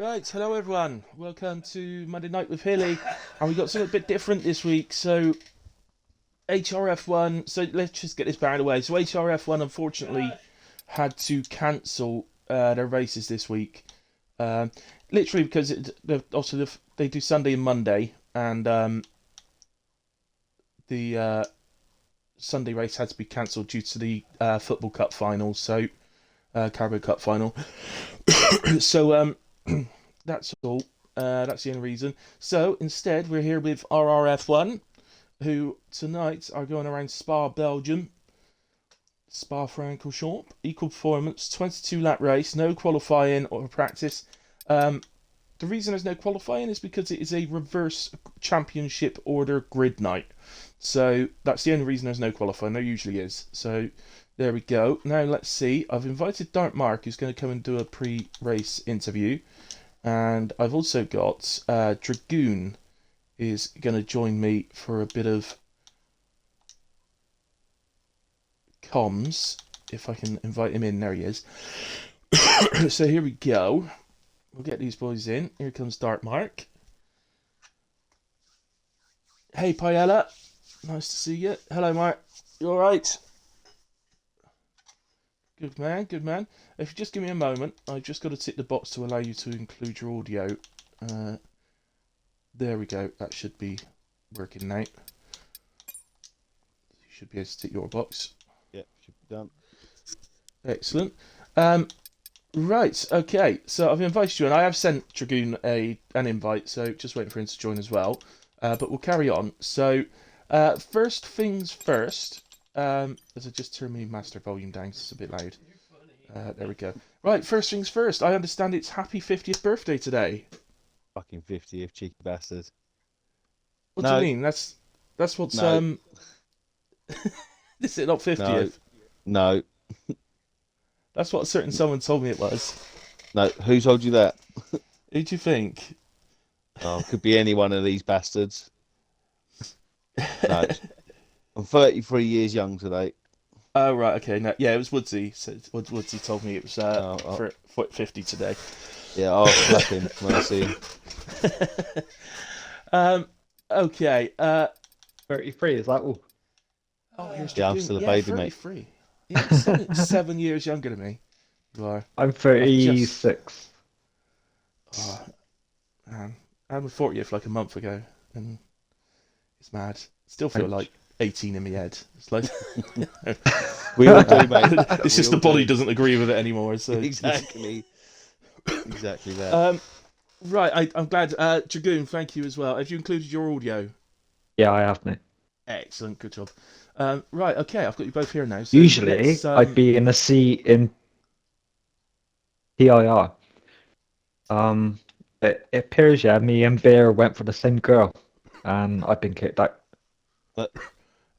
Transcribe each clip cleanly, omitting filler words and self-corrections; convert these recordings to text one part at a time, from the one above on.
Right, hello everyone. Welcome to Monday Night with Hilly, and we got something a bit different this week. So HRF1. So let's just get this out of the way. So HRF1 unfortunately had to cancel their races this week, um, literally because they do Sunday and Monday, and the Sunday race had to be cancelled due to the football cup final. So Carabao Cup final. So that's all. That's the only reason. So instead, we're here with RRF1, who tonight are going around Spa, Belgium. Spa-Francorchamps, equal performance, 22 lap race, no qualifying or practice. The reason there's no qualifying is because it is a reverse championship order grid night. So that's the only reason there's no qualifying. There usually is. So there we go. Now let's see. I've invited Dark Mark, who's going to come and do a pre-race interview. And I've also got Dragoon is going to join me for a bit of comms, if I can invite him in. There he is. So here we go. We'll get these boys in. Here comes Dark Mark. Hey, Paella. Nice to see you. Hello, Mark. You all right? Good man, good man. If you just give me a moment, I've just got to tick the box to allow you to include your audio. There we go. That should be working now. You should be able to tick your box. Yep, should be done. Excellent. Right, okay. So I've invited you, and I have sent Dragoon an invite, so just waiting for him to join as well. But we'll carry on. So, first things first. As I just turn my master volume down, it's a bit loud. There we go. Right, first things first. I understand it's happy 50th birthday today. Fucking 50th, cheeky bastard. What do you mean? That's what's No. Is it not 50th? No. That's what a certain someone told me it was. No. Who told you that? Who do you think? Oh, it could be any one of these bastards. No. I'm 33 years young today. Oh right, okay. No, yeah, it was Woodsy. So Woodsy told me it was for 50 today. Yeah, I'll slap him when I see him. Okay. 33, is that all? Oh, here's Yeah, I'm Dragoon. still a baby, mate. 33. Yeah, 7 years younger than me. You are. I'm 36. Oh, man. I had my 40th like a month ago, and it's mad. Still feel like 18 in my head. It's like We all do, mate. it's just the body doesn't agree with it anymore. So Exactly. Exactly that. Right, I'm glad. Dragoon, thank you as well. Have you included your audio? Yeah, I have, mate. Excellent, good job. Right, okay, I've got you both here now. So Usually, I'd be in a seat in PIR. It appears, yeah, me and Bear went for the same girl, and I've been kicked out.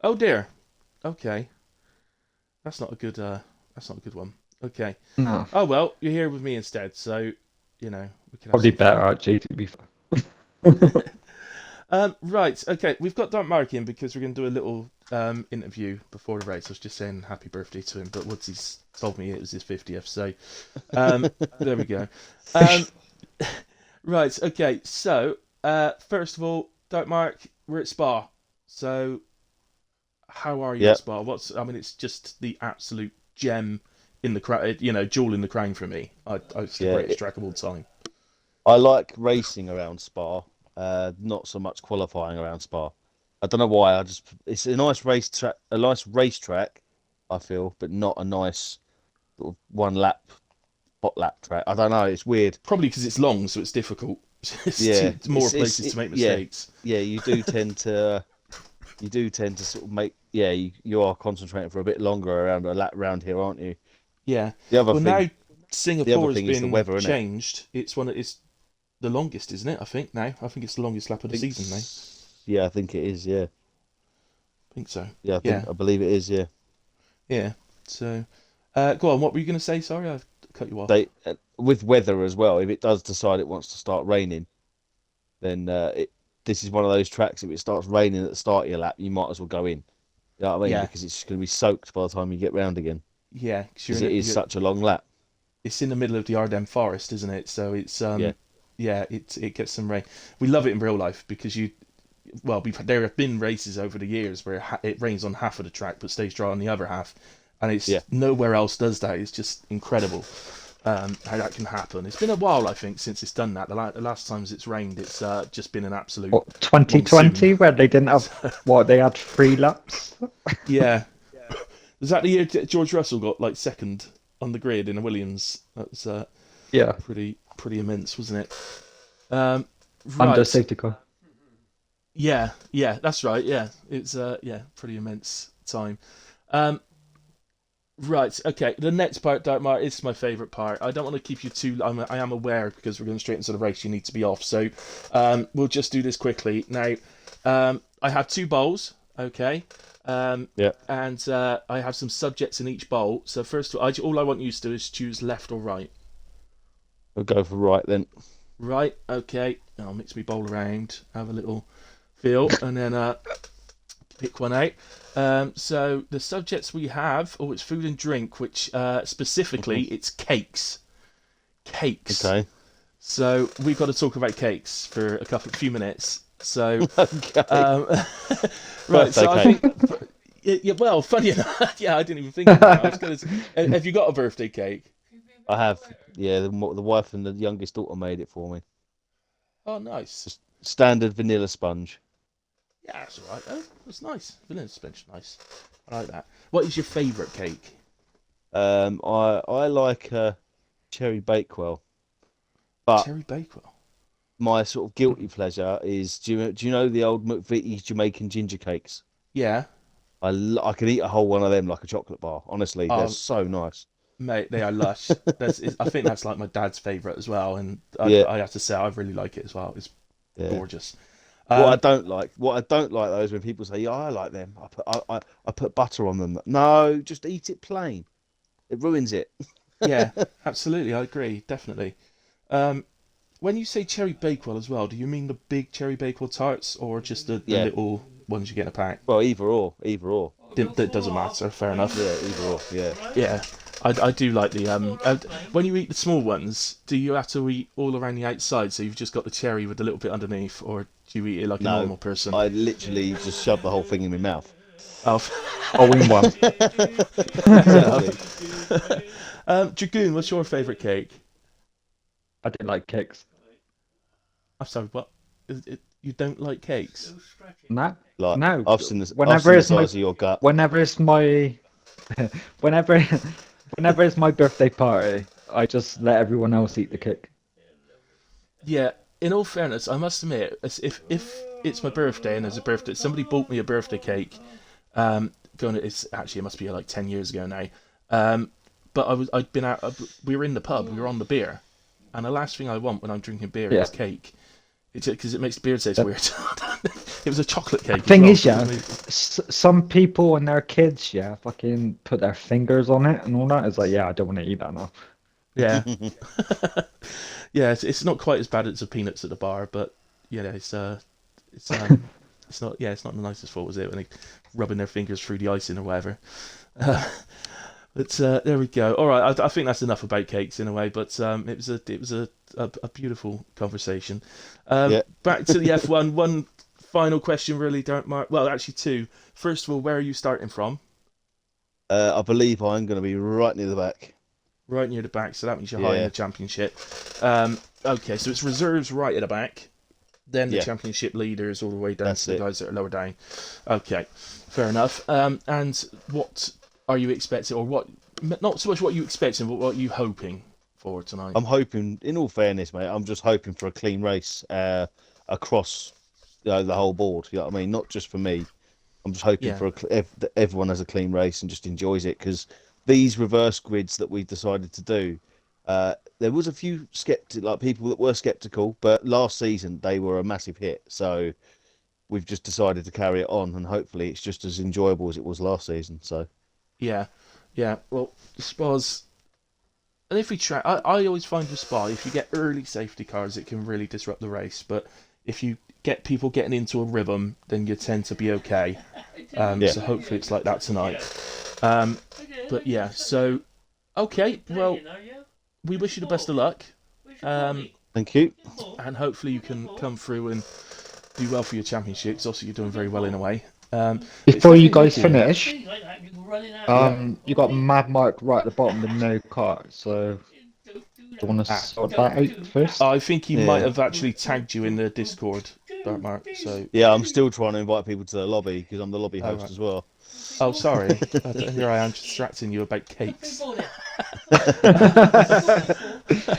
Oh dear. Okay. That's not a good one. Okay. No, Oh well, you're here with me instead, so we can have probably some better, fun. actually, to be fair. Right, okay, we've got Dark Mark in because we're going to do a little interview before the race. I was just saying happy birthday to him, but Woodsy's told me it was his 50th, so there we go. Right, okay, so first of all, Dark Mark, we're at Spa. So how are you at Yep. Spa? It's just the absolute gem in the crown, jewel in the crown for me. It's the Yeah, greatest track of all time. I like racing around Spa, not so much qualifying around Spa. I don't know why. It's a nice racetrack, I feel, but not a nice sort of hot lap track. I don't know. It's weird. Probably because it's long, so it's difficult. Yeah, More places to make yeah, mistakes. yeah. You do tend to sort of make. Yeah, you are concentrating for a bit longer around a lap round here, aren't you? Yeah. The other Well, thing, now Singapore has is the been weather, isn't it? changed. It's the longest, isn't it? I think now. I think it's the longest lap of the season now. Yeah, I think it is. Yeah, I think so. yeah. Yeah. I believe it is. Yeah. Yeah. So, go on. What were you going to say? Sorry, I've cut you off. With weather as well. If it does decide it wants to start raining, then this is one of those tracks. If it starts raining at the start of your lap, you might as well go in. You know what I mean? Yeah. Because it's going to be soaked by the time you get round again. Yeah, Because it is such a long lap. it's in the middle of the Ardennes forest, isn't it? So it's Yeah. yeah, it gets some rain. We love it in real life because there have been races over the years where it rains on half of the track but stays dry on the other half, and it's Yeah. nowhere else does that. It's just incredible how that can happen. It's been a while, I think, since it's done that. The last times it's rained, it's just been an absolute What, 2020, monsoon. where they didn't have what they had 3 laps? Yeah, was that the year George Russell got like second on the grid in a Williams? That was Yeah, pretty immense, wasn't it? Um, under right. safety car. Yeah, that's right. Yeah, it's pretty immense time. Um, right, okay. The next part, Dark Mart, is my favourite part. I don't want to keep you too. I am aware because we're going straight into the race. You need to be off, so we'll just do this quickly now. I have 2 bowls, okay. Yeah. And I have some subjects in each bowl. So first of all I want you to do is choose left or right. We'll go for right then. Right, okay. I'll mix my bowl around, have a little feel, and then pick one out. So the subjects we have, it's food and drink, which specifically it's cakes. Cakes. Okay. So we've got to talk about cakes for a few minutes. So Okay. right, so I cake. think yeah, well, funny enough, yeah, I didn't even think of that. I was gonna say, have you got a birthday cake? I have. Yeah, the wife and the youngest daughter made it for me. Oh, nice. Standard vanilla sponge. Yeah, that's all right. Oh, that's nice. Vanilla sponge, nice. I like that. What is your favourite cake? I like cherry bakewell, but Cherry Bakewell. my sort of guilty pleasure is do you know the old McVitie's Jamaican ginger cakes? Yeah. I could eat a whole one of them like a chocolate bar. Honestly, they're Oh, so nice. mate, they are lush. I think that's like my dad's favourite as well, and Yeah. I have to say I really like it as well. It's Yeah. gorgeous. What I don't like though is when people say, "Yeah, I like them. I put butter on them." No, just eat it plain. It ruins it. Yeah, absolutely, I agree, definitely. When you say cherry bakewell as well, do you mean the big cherry bakewell tarts or just the Yeah. little ones you get in a pack? Well, either or. That doesn't matter. Fair enough. Yeah, either or. Yeah. Yeah, I do like the when you eat the small ones, do you have to eat all around the outside so you've just got the cherry with a little bit underneath, or do you eat it like a normal person? I literally just shove the whole thing in my mouth. Oh, All in one. Exactly. Dragoon, what's your favourite cake? I didn't like cakes. I'm sorry, what? You don't like cakes? No, Like, no. I've seen this. Whenever I've seen the it's my, size of your gut. whenever it's my, whenever, whenever it's my birthday party, I just let everyone else eat the cake. Yeah. In all fairness, I must admit, if it's my birthday and there's a birthday, somebody bought me a birthday cake. It must be like 10 years ago now. But I'd been out. We were in the pub. We were on the beer, and the last thing I want when I'm drinking beer is cake. Because it makes the beer taste weird. It was a chocolate cake. Thing is, as well. yeah, some people and their kids, yeah, fucking put their fingers on it and all that. It's like, yeah, I don't want to eat that now. Yeah. Yeah, it's not quite as bad as the peanuts at the bar, but yeah, it's not the nicest thought, was it, when they rubbing their fingers through the icing or whatever. But there we go. All right, I think that's enough about cakes in a way. But it was a beautiful conversation. Back to the F1. One final question, really, don't Mark. Well, actually, 2. First of all, where are you starting from? I believe I'm going to be right near the back. Right near the back, so that means you're high in the championship. Okay, so it's reserves right at the back, then the championship leaders all the way down to the guys that are lower down. Okay, fair enough. And what are you expecting, or what? Not so much what you expecting, but what are you hoping for tonight? I'm hoping, in all fairness, mate, I'm just hoping for a clean race across the whole board. You know what I mean? Not just for me. I'm just hoping for that everyone has a clean race and just enjoys it, because these reverse grids that we decided to do, there was a few people that were skeptical, but last season they were a massive hit. So we've just decided to carry it on, and hopefully it's just as enjoyable as it was last season. So yeah. Well, Spa's, and if we try, I always find with Spa, if you get early safety cars, it can really disrupt the race. But if you get people getting into a rhythm, then you tend to be okay. So hopefully it's like that tonight. But yeah, so okay. Well, we wish you the best of luck. Thank you. and hopefully you can come through and do well for your championships. Also, you're doing very well in a way. It's Before you definitely guys looking. finish, Yeah. you got Mad Mark right at the bottom with no car. So do you want to Ah. sort that out first? I think he might Yeah. have actually tagged you in the Discord, Dark Mark. So, Yeah, I'm still trying to invite people to the lobby because I'm the lobby oh, host right. as well. Oh, sorry. Here I am distracting you about cakes.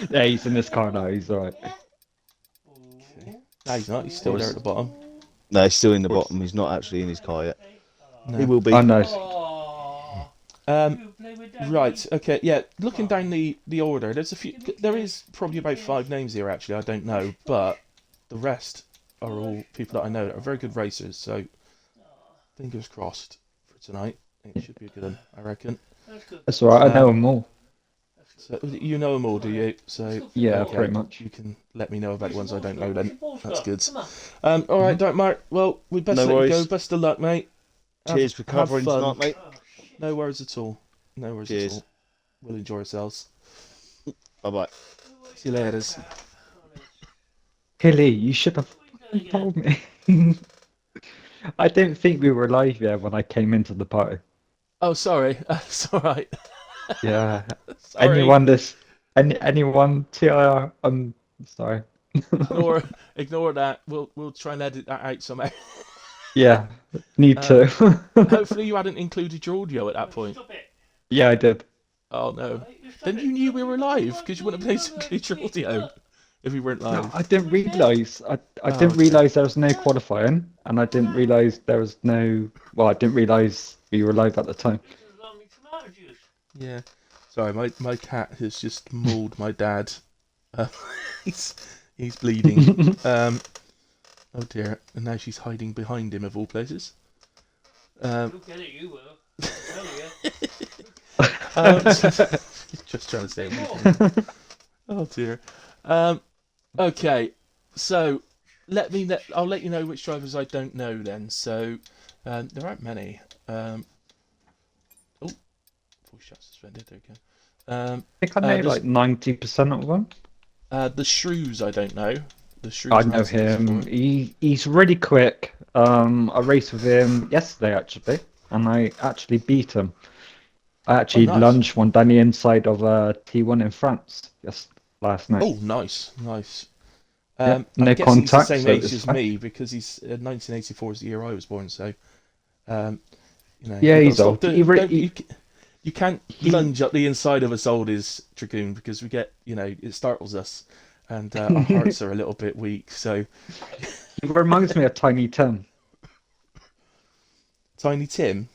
Yeah, he's in this car now. He's alright. No, he's not. He's still there at the bottom. No, he's still in the Of course. bottom. He's not actually in his car yet. No. He will be. Oh, nice. Right. Okay. Yeah. Looking down the order, there's a few. There is probably about 5 names here. Actually, I don't know, but the rest are all people that I know that are very good racers. So, fingers crossed for tonight. It should be a good one, I reckon. That's alright. I know them all. So you know them all, do you? So Yeah, okay, pretty much. You can let me know about the ones I don't know. Then that's good. All right, Dark Mark. Well, we best No let you go. worries. Best of luck, mate. Cheers for Have covering fun. tonight, mate. No worries at all. No worries Cheers. at all. We'll enjoy ourselves. Bye bye. See you later. Hilly, you should have fucking told me. I didn't think we were live yet when I came into the party. Oh, sorry. It's all right. Yeah. Sorry. Anyone TIR, I'm sorry. Ignore that. We'll try and edit that out somehow. Yeah, need to. Hopefully you hadn't included your audio at that point. Yeah, I did. Oh no. Then you knew we were live because you wouldn't have been able to include your audio if we weren't live. No, I didn't realise. I didn't realise there was no qualifying, and I didn't realise there was no. Well, I didn't realise we were live at the time. Yeah. Sorry, my cat has just mauled my dad. He's bleeding. Oh dear. And now she's hiding behind him of all places. Look at it, you will. Just trying to say. Oh dear. Okay. So I'll let you know which drivers I don't know then. So there aren't many. Voice chat suspended. There we go. I think I know like 90% of them. The Shrews I don't know. The Shrews. I know him. He's really quick. I raced with him yesterday actually, and I actually beat him. I actually nice. lunged one down the inside of a T1 in France just last night. Oh, nice. Yeah, I no guess contact, he's the so same age it's as fine. me because he's 1984 is the year I was born. So, you know. Yeah, you've he's got to old. stop you can't lunge up the inside of us oldies, Dragoon, because we get, it startles us, and our hearts are a little bit weak. So, He reminds me of Tiny Tim. Tiny Tim.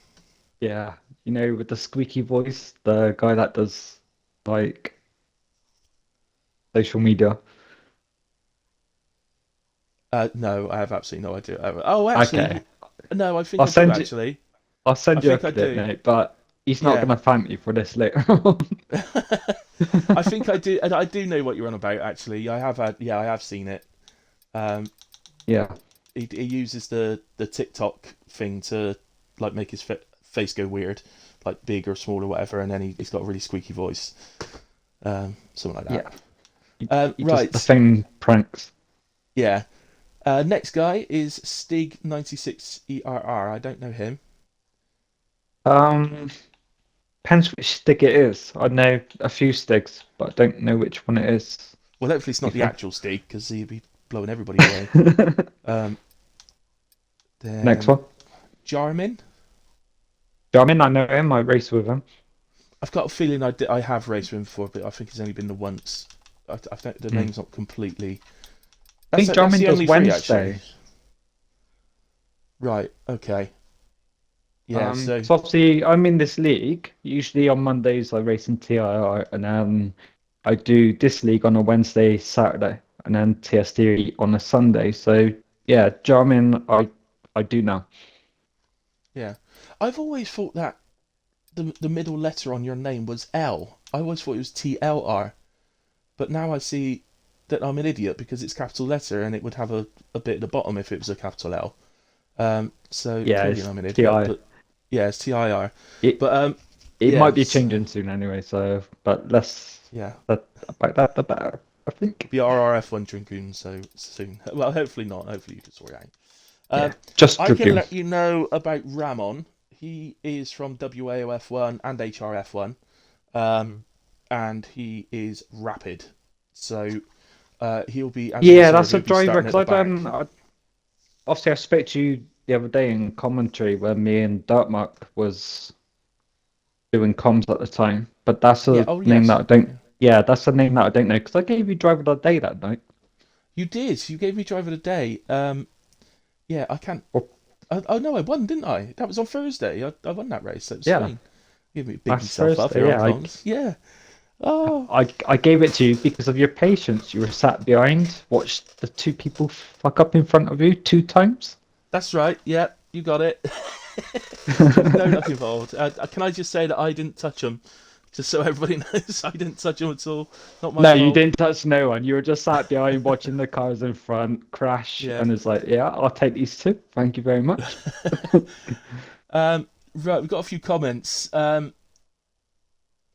Yeah, with the squeaky voice, the guy that does like social media. No, I have absolutely no idea. Oh, actually, Okay. no, I think I'll I do send you- actually. I'll send I you a think I clip, do. mate, but he's not Yeah. gonna thank me for this later on. I think I do, and I do know what you're on about. Actually, I have seen it. Yeah. He uses the TikTok thing to like make his face go weird, like big or small or whatever, and then he's got a really squeaky voice, something like that. Yeah. He Right. does the same pranks. Yeah. Next guy is Stig96ERR. I don't know him. Depends which stick it is. I know a few sticks, but I don't know which one it is. Well, hopefully it's not the Okay. actual Stig because he'd be blowing everybody away. Then Next one. Jarmin. Jarmin, I know him. I race with him. I've got a feeling I have raced with him before, but I think it's only been the once. I think the name's not completely. I think that's Jarmin the does only three, Wednesday. actually. Right. Okay. Yeah. So obviously, I'm in this league. Usually on Mondays, I race in TIR, and then I do this league on a Wednesday, Saturday, and then TST on a Sunday. So yeah, Jarmin, I do know. Yeah. I've always thought that the middle letter on your name was L. I always thought it was TLR, but now I see that I'm an idiot because it's capital letter and it would have a bit at the bottom if it was a capital L. So Yeah, clearly it's I'm an idiot. TI. But yeah, it's TIR. It, But it yeah, might be so- changing soon anyway. So, but less yeah. about that, the better. I think. Be RRF1 Dragoon so soon. Well, hopefully not. Hopefully you can sort it out. Yeah, just I can Dragoon. let you know about Ramon. He is from WAOF1 and HRF1, and he is rapid. So he'll be, as Yeah, reserve, that's a he'll be driver. starting at the Because back. obviously I spoke to you the other day in commentary when me and Dartmark was doing comms at the time. But that's Yeah. a Oh name yes. that I don't. Yeah. Yeah, that's a name that I don't know because I gave you driver of the day that night. You did. You gave me driver of the day. Yeah. I can't. Well, Oh no, I won, didn't I? That was on Thursday. I won that race. That was yeah, fine. Give me big last myself up Thursday. here on Yeah, comms. Yeah. Oh, I gave it to you because of your patience. You were sat behind, watched the two people fuck up in front of you 2 times. that's right. Yeah, you got it. There was no luck involved. Can I just say that I didn't touch them? Just so everybody knows, I didn't touch them at all. Not my No, you fault. didn't touch no one. You were just sat behind watching the cars in front crash, Yeah. and it's like, yeah, I'll take these two. Thank you very much. Right, we've got a few comments.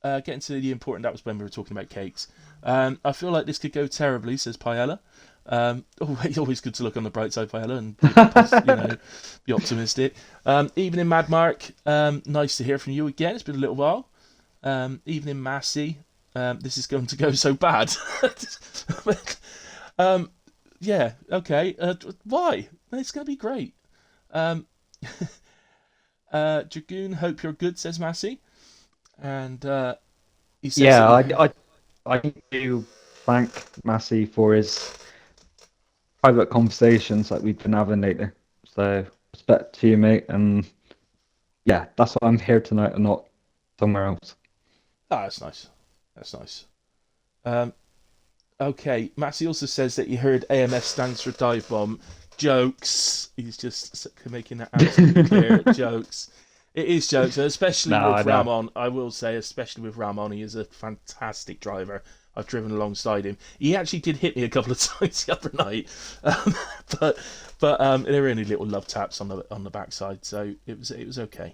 Getting to the important, that was when we were talking about cakes. I feel like this could go terribly, says Paella. Always good to look on the bright side, Paella, and be optimistic. Evening, Mad Mark. Nice to hear from you again. It's been a little while. Evening, Massey. This is going to go so bad. Yeah, okay. Why? It's going to be great. Dragoon, hope you're good, says Massey. And he says Yeah, that I do thank Massey for his private conversations that we've been having lately. So respect to you, mate, and yeah, that's why I'm here tonight and not somewhere else. that's nice. That's nice. Okay, Massey also says that he heard AMS stands for dive bomb. Jokes. He's just making that absolutely clear. Jokes. It is jokes, and especially No, I with know. Ramon. I will say, especially with Ramon, he is a fantastic driver. I've driven alongside him. He actually did hit me a couple of times the other night, but they were only little love taps on the backside, so it was okay.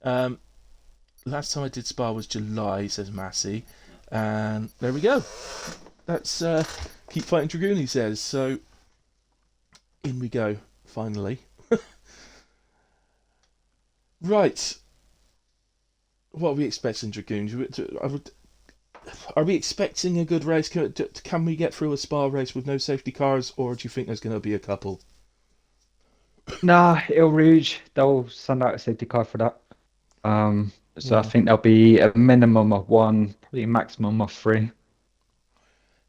Last time I did Spa was July, says Massey, and there we go. That's keep fighting Dragoon, he says. So in we go, finally. Right. What are we expecting, Dragoons? Are we expecting a good race? Can we get through a Spa race with no safety cars, or do you think there's going to be a couple? Nah, Il Rouge, they'll send out a safety car for that. So I Yeah. think there'll be a minimum of one, probably a maximum of 3.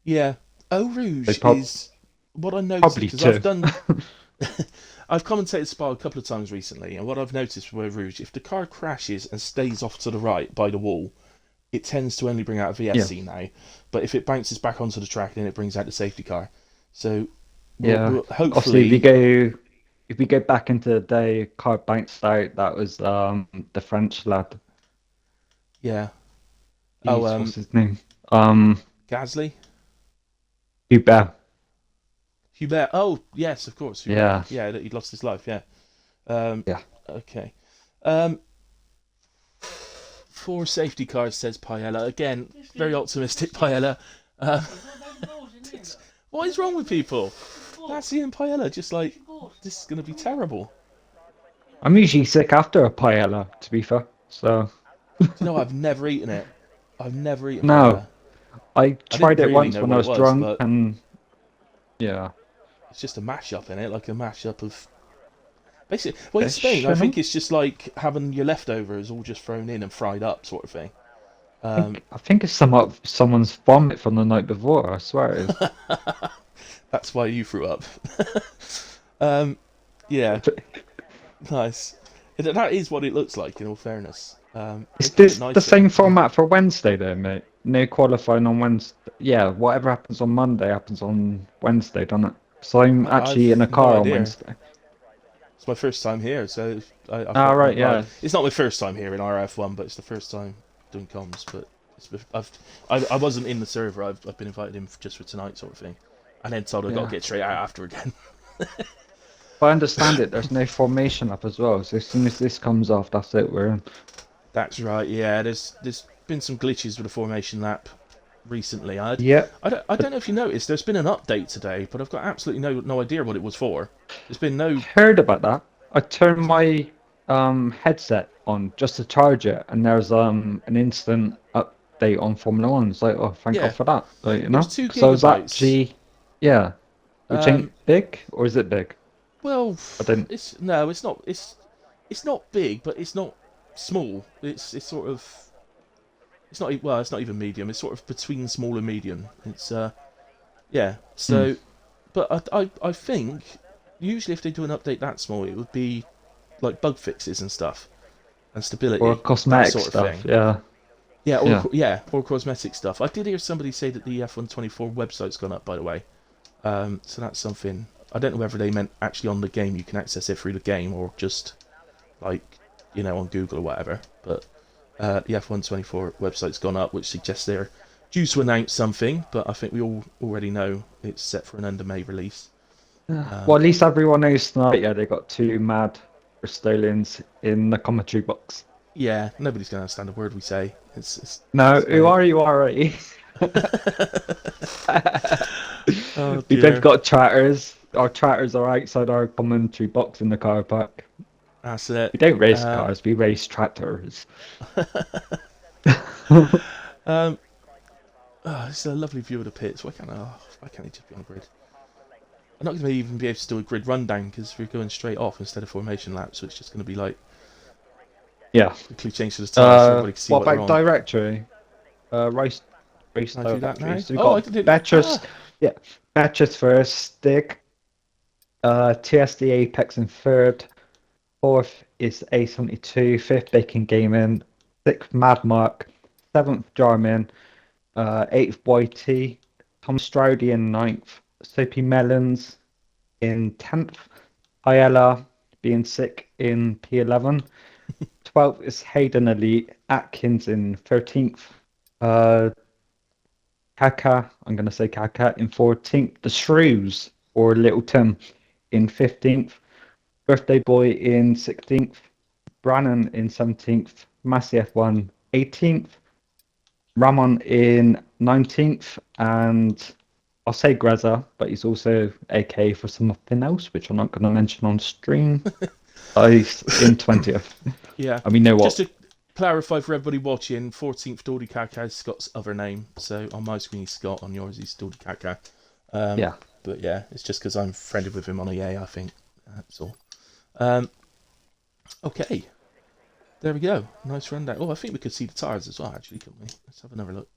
Yeah. Eau Rouge They is what I noticed probably because 2. I've done. I've commentated Spa a couple of times recently, and what I've noticed with Eau Rouge, if the car crashes and stays off to the right by the wall, it tends to only bring out a VSC now. But if it bounces back onto the track, then it brings out the safety car. So Yeah. we'll Obviously, hopefully. if we go back into the day, car bounced out. That was the French lad. Yeah. What's his name? Gasly? Hubert. Hubert. Oh, yes, of course. Hubert. Yeah. Yeah, he'd lost his life, yeah. Yeah. Okay. 4 safety cars, says Paella. Again, very optimistic, Paella. What is wrong with people? Lassie and Paella, just like, this is going to be terrible. I'm usually sick after a paella, to be fair. So Do you know, I've never eaten it. I've never eaten no, paella. I I didn't tried it really once know when I what it was was, drunk, but and yeah, it's just a mashup in it, like a mashup of... Basically, well, in Spain, fish. I think it's just like having your leftovers all just thrown in and fried up, sort of thing. I think it's someone's vomit from the night before. I swear it is. That's why you threw up. Yeah, nice. That is what it looks like, in all fairness. Is They keep it this nice the though. same format for Wednesday, though, mate? No qualifying on Wednesday. Yeah, whatever happens on Monday happens on Wednesday, doesn't it? So I'm actually in a I've no car on idea. Wednesday. It's my first time here, so I Ah, thought, right, well, yeah. it's not my first time here in RRF1, but it's the first time doing comms. But I wasn't in the server. I've been invited in just for tonight, sort of thing, and then told I've got to Yeah. get straight out after again. If I understand it, there's no formation up as well. So as soon as this comes off, that's it. We're in. That's right. Yeah, there's been some glitches with the formation lap recently. Yeah, I don't know if you noticed. There's been an update today, but I've got absolutely no idea what it was for. There's been no. heard about that. I turned my headset on just to charge it, and there's an instant update on Formula One. It's like, oh, thank Yeah, God for that. Like, you it was know, 2 because I was gigabytes. actually, yeah, which Um, ain't big, or is it big? well, I didn't. it's not. It's not big, but it's not small. It's sort of. It's not. Well, it's not even medium. It's sort of between small and medium. It's yeah. Hmm. So, but I think usually if they do an update that small, it would be like bug fixes and stuff and Or stability, that cosmetic sort of stuff. thing. Yeah, yeah. Or cosmetic stuff. I did hear somebody say that the F124 website's gone up, by the way. So that's something. I don't know whether they meant actually on the game you can access it through the game or just like on Google or whatever. But the F124 website's gone up, which suggests they're due to announce something. But I think we all already know it's set for an end of May release. Well, at least everyone knows tonight. Yeah, they got two mad Bristolians in the commentary box. Yeah, nobody's going to understand a word we say. It's No, who brilliant. are you already? Oh We dear, both got tratters. Our tratters are outside our commentary box in the car park. that's it. We don't race cars, we race tractors. Um, it's a lovely view of the pits. Why can't it just be on grid? I'm not going to even be able to do a grid rundown because we're going straight off instead of formation laps, so it's just going to be like Yeah. quickly change to the tyres so everybody can see What what they're about on. directory? Race Can I do that directory. now? So we've Oh, I got didn't. Betches. Yeah, Betches first, Stig. TSD Apex in third. Fourth is A72. Fifth Bacon Gaming. Sixth Mad Mark. Seventh Jarmin. Eighth YT. Tom Stroudy in ninth. Soapy Melons in 10th. Ayala being sick in P11. 12th is Hayden Elite. Atkins in 13th. Kaka, I'm going to say Kaka in 14th. The Shrews, or Little Tim, in 15th. Birthday Boy in 16th. Brannon in 17th. Massey F1 18th. Ramon in 19th. And I'll say Greza, but he's also AK for something else, which I'm not going to mention on stream. He's in 20th. Yeah. And we know Just what. to clarify for everybody watching, 14th Dawdy Kaka is Scott's other name. So on my screen he's Scott, on yours he's Dawdy Kaka. Yeah. But yeah, it's just because I'm friended with him on EA, I think. That's all. Okay. There we go. Nice rundown. Oh, I think we could see the tyres as well, actually, couldn't we? Let's have another look.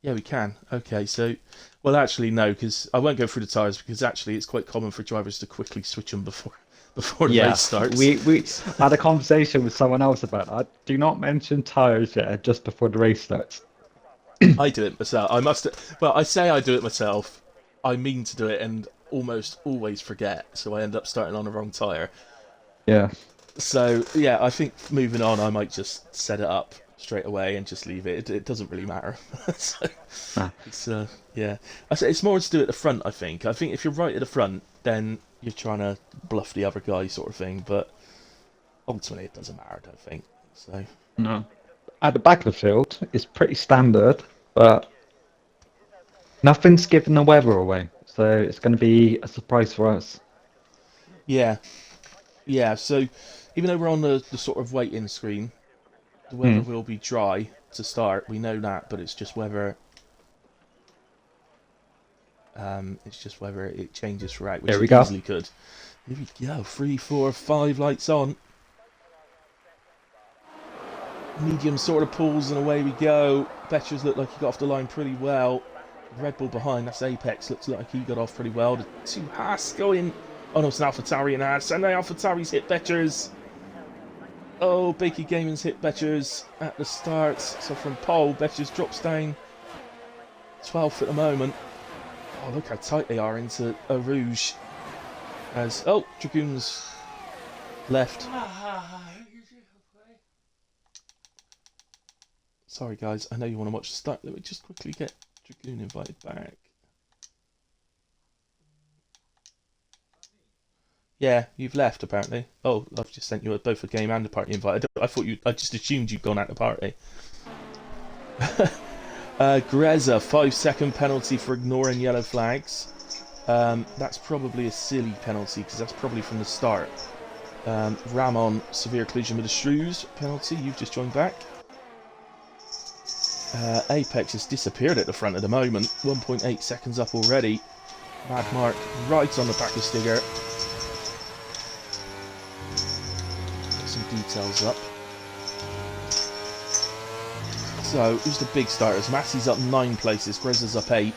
Yeah, we can. Okay, so... Well, actually, no, because I won't go through the tyres, because actually it's quite common for drivers to quickly switch them before the race starts. We had a conversation with someone else about that. Do not mention tyres yet just before the race starts. I do it myself. Well, I say I do it myself. I mean to do it and almost always forget, so I end up starting on the wrong tyre. Yeah. So, yeah, I think moving on, I might just set it up straight away and just leave it. It doesn't really matter. So, it's, yeah. I say it's more to do at the front, I think. I think if you're right at the front, then you're trying to bluff the other guy sort of thing, but ultimately it doesn't matter, I don't think. So, No. At the back of the field, it's pretty standard, but nothing's giving the weather away. So it's going to be a surprise for us. yeah. Yeah, so even though we're on the sort of waiting screen, the weather will be dry to start. We know that, but it's just whether it changes throughout, which There we it go. easily could. Here we go. 3, 4, 5 lights on. Medium sort of pulls and away we go. Betchers look like he got off the line pretty well. Red Bull behind, that's Apex, looks like he got off pretty well. The two Haas going. Oh no, it's an AlphaTauri and Haas. And the AlphaTauri's hit Betchers. Oh, Bakey Gaming's hit Betchers at the start. So from pole, Betchers drops down 12th at the moment. Oh, look how tight they are into a Rouge. Dragoon's left. Sorry guys, I know you want to watch the start. Let me just quickly get Dragoon invited back. Yeah, you've left apparently. Oh, I've just sent you both a game and a party invite. I just assumed you'd gone out the party. Greza, 5-second penalty for ignoring yellow flags. That's probably a silly penalty because that's probably from the start. Ramon, severe collision with the shrews penalty. You've just joined back. Apex has disappeared at the front at the moment. 1.8 seconds up already. Mad Mark right on the back of Stigger. Get some details up. So, who's the big starters? Massey's up 9 places, Greza's up 8.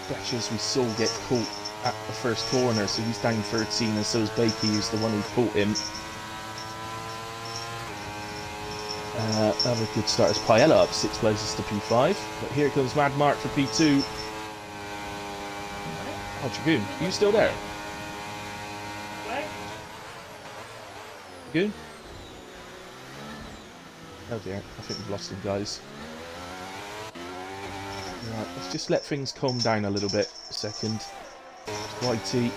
Betcher, as we saw, get caught at the first corner, so he's down 13, and so is Bakey, who's the one who caught him. Other good starters, Paella up 6 places to P5, but here comes Mad Mark for P2. Oh, Dragoon, are you still there? Dragoon? Oh dear, I think we've lost him, guys. Right, let's just let things calm down a little bit a second. Whitey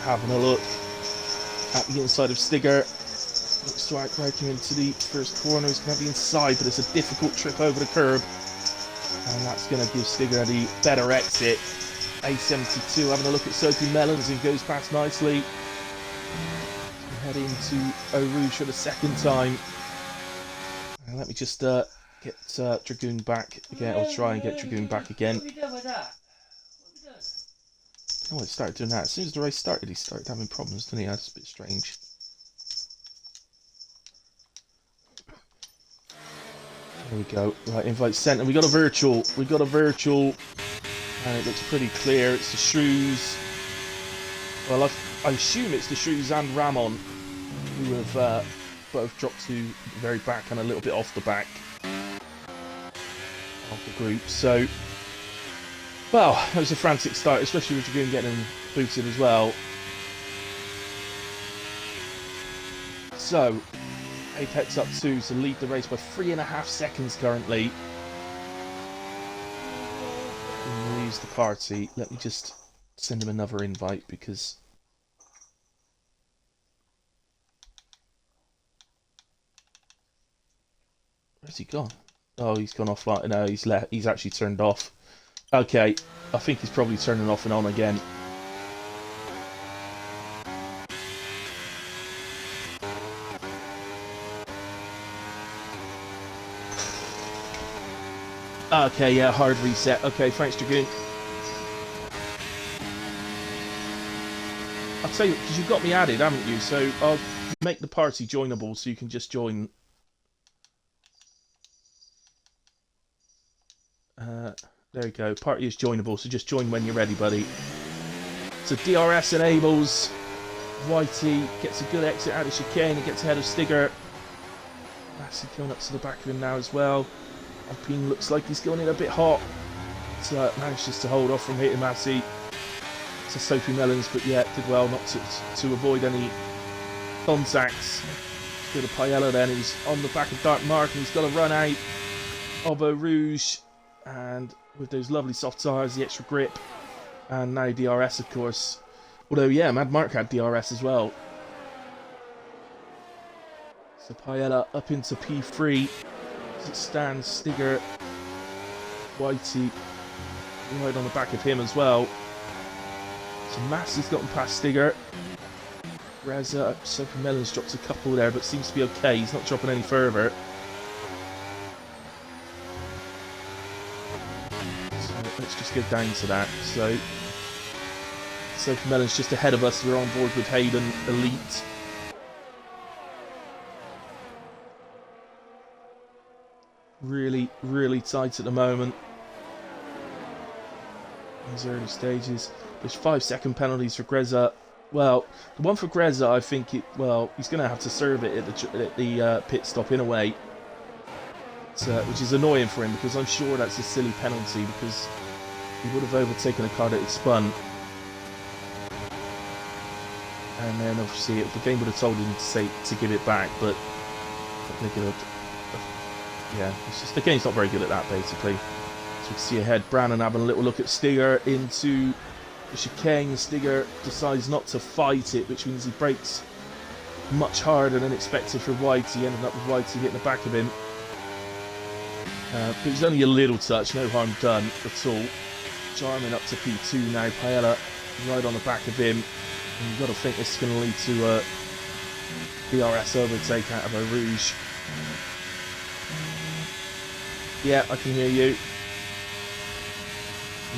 having a look at the inside of Stigger. Looks like breaking into the first corner. He's going to be inside, but it's a difficult trip over the curb. And that's going to give Stigger the better exit. A72 having a look at Soapy Melons and goes past nicely. Head into Eau Rouge for the second time. And let me just get Dragoon back again, or try and get Dragoon back again. What have we done with that? What have we done? Oh, he started doing that. As soon as the race started, he started having problems, didn't he? That's a bit strange. There we go. Right, invite sent. And we got a virtual. We got a virtual. And it looks pretty clear. It's the Shrews. Well, I assume it's the Shrews and Ramon who have both dropped to the very back and a little bit off the back of the group. So, well, that was a frantic start, especially with Dragoon getting booted as well. So, Apex up 2 to lead the race by 3.5 seconds currently. And leaves the party. Let me just send him another invite because... Where's he gone? Oh, he's gone offline. No, he's left. He's actually turned off. Okay, I think he's probably turning off and on again. Okay, yeah, hard reset. Okay, thanks, Dragoon. I'll tell you, because you've got me added, haven't you? So I'll make the party joinable so you can just join. There you go. Party is joinable, so just join when you're ready, buddy. So DRS enables. Whitey gets a good exit out of chicane and gets ahead of Stigger. Massey coming up to the back of him now as well. Alpine looks like he's going in a bit hot. So manages to hold off from hitting Massey. To Soapy Melons, but yeah, did well not to avoid any contacts. Good to Paella then, he's on the back of Dark Mark and he's got to run out of Eau Rouge. And with those lovely soft tyres, the extra grip, and now DRS of course. Although yeah, Mad Mark had DRS as well. So Paella up into P3. As it stands, Stigger, Whitey right on the back of him as well. So Massey's gotten past Stigger. Reza, Soapy Melons dropped a couple there, but seems to be okay. He's not dropping any further. So let's just get down to that. So Soapy Melons just ahead of us. We're on board with Hayden Elite. Really, really tight at the moment. These early stages. There's 5-second penalties for Greza. Well, the one for Greza, I think, he's going to have to serve it at the pit stop in a way. Which is annoying for him because I'm sure that's a silly penalty because he would have overtaken a car that had spun. And then obviously the game would have told him to give it back, but I think yeah, it's just the game's not very good at that basically. So we can see ahead, Brannon having a little look at Stigger into the chicane. Stigger decides not to fight it, which means he brakes much harder than expected for Whitey. He ended up with Whitey hitting the back of him. But it was only a little touch, no harm done at all. Jarman up to P2 now, Paella right on the back of him. And you've got to think this is going to lead to a DRS overtake out of a Rouge. Yeah, I can hear you.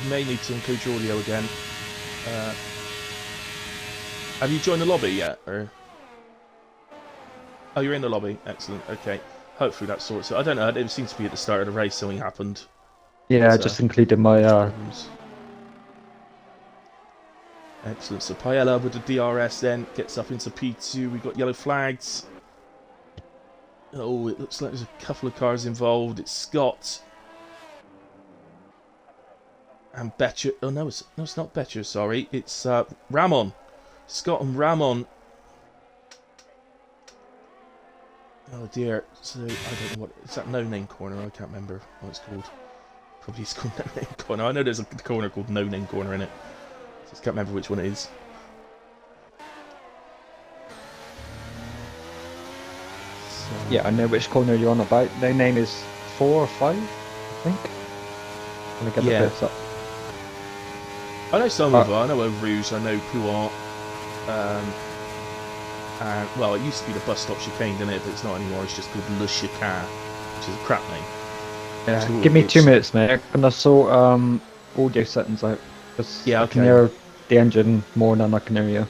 You may need to include your audio again. Have you joined the lobby yet? Or... Oh, you're in the lobby. Excellent. Okay. Hopefully that sorts it. I don't know. It seemed to be at the start of the race, something happened. Yeah, I just included my. Excellent. So Paella with the DRS then gets up into P2. We've got yellow flags. Oh, it looks like there's a couple of cars involved. It's Scott and Betcher. Oh no, it's not Betcher. Sorry, it's Ramon. Scott and Ramon. Oh dear. So I don't know what is that. No Name Corner. I can't remember what it's called. Probably it's called No Name Corner. I know there's a corner called No Name Corner in it. Just can't remember which one it is. So, Yeah, I know which corner you're on about. No name is 4 or 5, I think. I'm gonna get Yeah. the bits up. I know some of them. I know Rouge. I know Pouant. And well, it used to be the bus stop chicane, didn't it? But it's not anymore. It's just called Le Chicane, which is a crap name. Yeah, Cool. give me 2 minutes, mate. I'm gonna sort audio settings out. Because Yeah, I can okay. hear the engine more than I can hear you.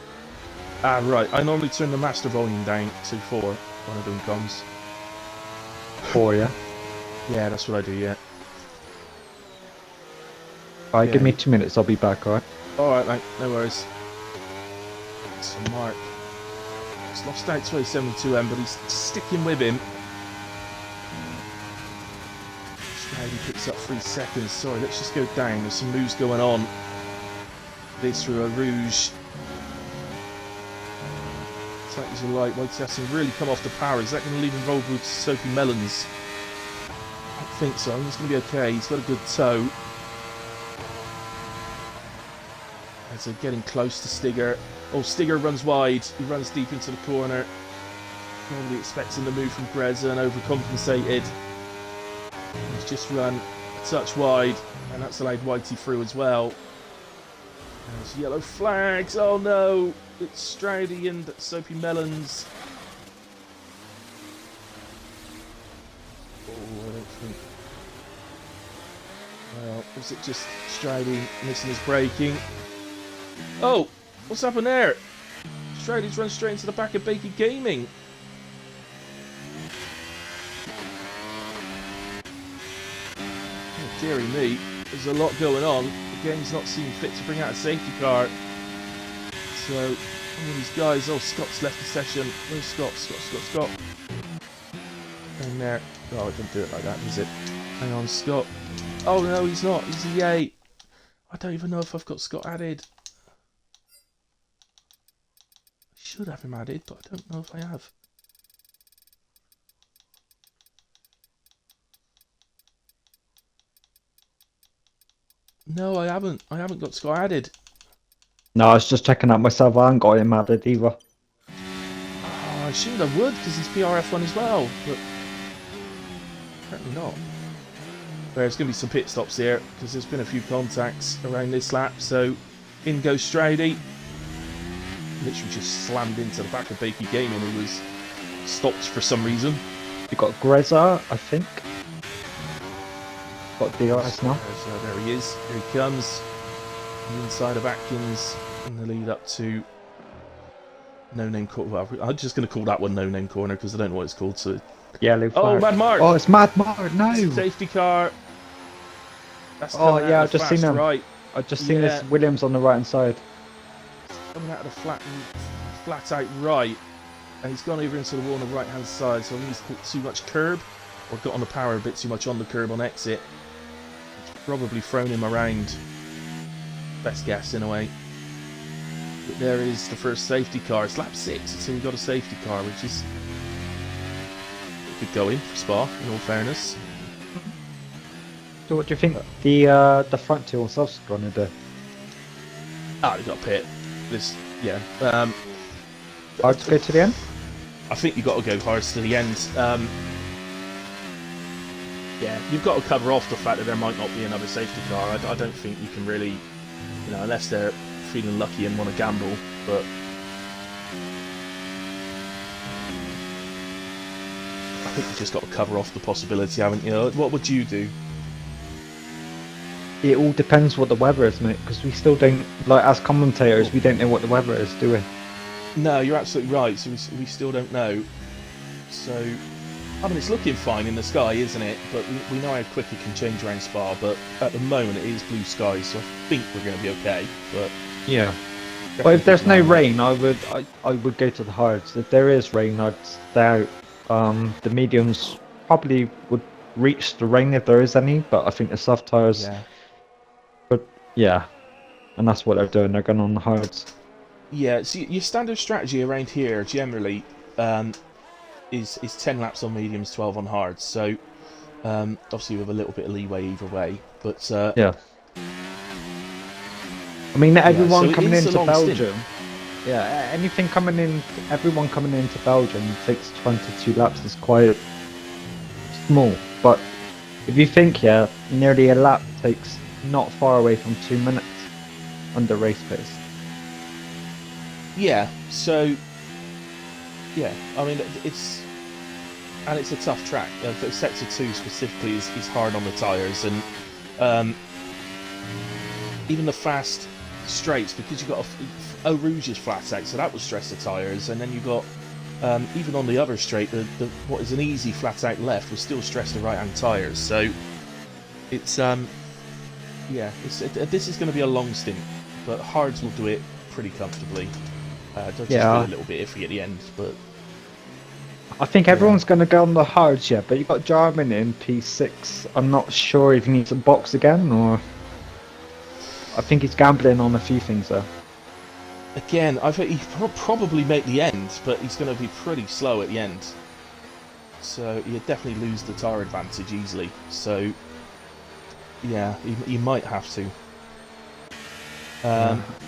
Ah, right. I normally turn the master volume down to 4 when one of them comes. 4, yeah? Yeah, that's what I do, yeah. Alright, give Yeah. me 2 minutes, I'll be back, alright? Alright, mate. No worries. So Mark. He's lost out to A72M, but he's sticking with him. He picks up 3 seconds. Sorry, let's just go down. There's some moves going on. This through a Rouge. Attackers are light. White hasn't really come off the power. Is that going to leave him involved with Soapy Melons? I don't think so. I think it's going to be okay. He's got a good toe. As they're getting close to Stigger. Oh, Stigger runs wide. He runs deep into the corner. Probably expecting the move from Greza and overcompensated. He's just run a touch wide, and that's allowed Whitey through as well. There's yellow flags. Oh no! It's Stroudy and Soapy Melons. Oh, I don't think. Well, was it just Stroudy missing his braking? Oh! What's happened there? Stroudy's run straight into the back of Bakey Gaming. Oh, dearie me. There's a lot going on. The game's not seen fit to bring out a safety car. So, all these guys. Oh, Scott's left the session. Where's Scott? Scott. In there. Oh, it didn't do it like that, does it? Hang on, Scott. Oh, no, he's not. He's a yay. I don't even know if I've got Scott added. I should have him added, but I don't know if I have. No, I haven't. I haven't got Scott added. No, I was just checking out myself. I haven't got him added either. Oh, I assumed I would because he's PRF1 as well, but apparently not. There's going to be some pit stops here because there's been a few contacts around this lap. So in goes Stroudy. Literally just slammed into the back of Bakey Gaming, who was stopped for some reason. You got Greza, I think. Got DRS now. So there he is. Here he comes. On the inside of Atkins in the lead up to No Name Corner. Well, I'm just going to call that one No Name Corner because I don't know what it's called. So. Yellow flag. Oh, Mad Mark! Oh, it's Mad Mark. No. Safety car. That's Oh coming yeah, out I've the just seen fast him. right. I've just seen Yeah. this Williams on the right hand side. Coming out of the flat out right, and he's gone over into the wall on the right hand side. So I think he's caught too much curb, or got on the power a bit too much on the curb on exit. It's probably thrown him around. Best guess in a way. But there is the first safety car. It's lap 6, so we got a safety car, which is good going for Spa. In all fairness. So what do you think the front two themselves are going to do? Ah, they got a pit. This, yeah. Hard to go to the end? I think you got to go hard to the end. Yeah, you've got to cover off the fact that there might not be another safety car. I don't think you can really, unless they're feeling lucky and want to gamble. But I think you just got to cover off the possibility, haven't you? What would you do? It all depends what the weather is, mate, because we still don't, like, as commentators, we don't know what the weather is, do we? No, you're absolutely right. So we still don't know. So, I mean, it's looking fine in the sky, isn't it? But we know how quick it can change around Spa. But at the moment, it is blue skies, so I think we're going to be okay. But yeah. But if there's no rain, I would go to the hards. If there is rain, I'd stay out. The mediums probably would reach the rain if there is any, but I think the soft tires. Yeah. But yeah, and that's what they're doing. They're going on the hards. Yeah. So your standard strategy around here generally is 10 laps on mediums, 12 on hards. So obviously with a little bit of leeway either way. But yeah. I mean, everyone so coming into Belgium. Stint. Yeah, everyone coming into Belgium takes 22 laps is quite small. But if you think, nearly a lap takes not far away from 2 minutes under race pace. Yeah. So yeah, I mean it's a tough track. Sector 2 specifically is hard on the tyres, and even the fast straights, because you've got Eau Rouge is flat out, so that will stress the tyres, and then you've got even on the other straight, the what is an easy flat out left will still stress the right hand tyres. So it's this is going to be a long stint, but hards will do it pretty comfortably. Just be a little bit iffy at the end, but I think everyone's going to go on the hards, but you've got Jarman in P6. I'm not sure if he needs a box again, or I think he's gambling on a few things there. Again, I think he'll probably make the end, but he's going to be pretty slow at the end. So he'll definitely lose the tyre advantage easily. So yeah, he might have to.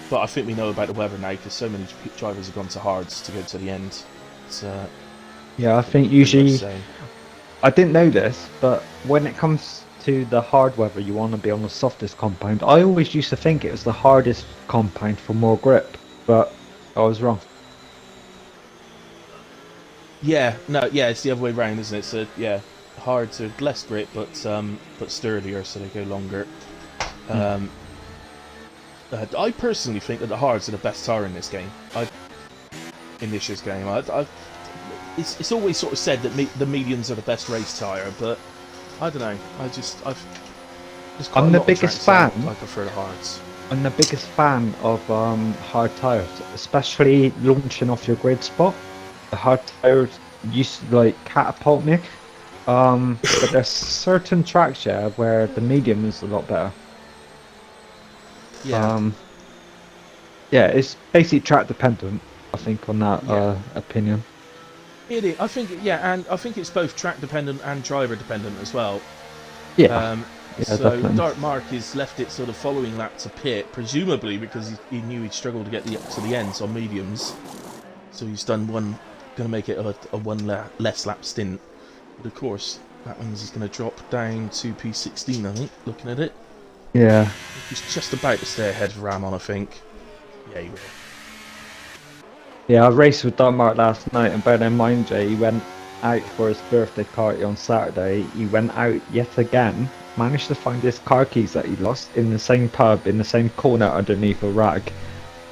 But I think we know about the weather now, because so many drivers have gone to hards to go to the end. So yeah, I think usually, I didn't know this, but when it comes to the hard weather, you want to be on the softest compound. I always used to think it was the hardest compound for more grip, but I was wrong. Yeah, it's the other way around, isn't it? So yeah, hard to less grip, but sturdier, so they go longer. I personally think that the hards are the best tyre in this game. In this year's game, it's always sort of said that the mediums are the best race tyre, but I don't know. I'm the biggest fan. I prefer the hards. I'm the biggest fan of hard tyres, especially launching off your grid spot. The hard tyres used to like catapult me, but there's certain tracks where the medium is a lot better. Yeah. It's basically track dependent, I think, on that opinion. It is. I think, and I think it's both track dependent and driver dependent as well. Yeah. So definitely. Dark Mark has left it sort of following lap to pit, presumably because he knew he'd struggle to get to the ends on mediums. So he's done going to make it a one less lap stint. But of course, that means he's going to drop down to P16, I think, looking at it. Yeah. He's just about to stay ahead of Ramon, I think. Yeah, he will. Yeah, I raced with Denmark last night, and bear in mind, Jay, he went out for his birthday party on Saturday. He went out yet again, managed to find his car keys that he lost in the same pub, in the same corner underneath a rag.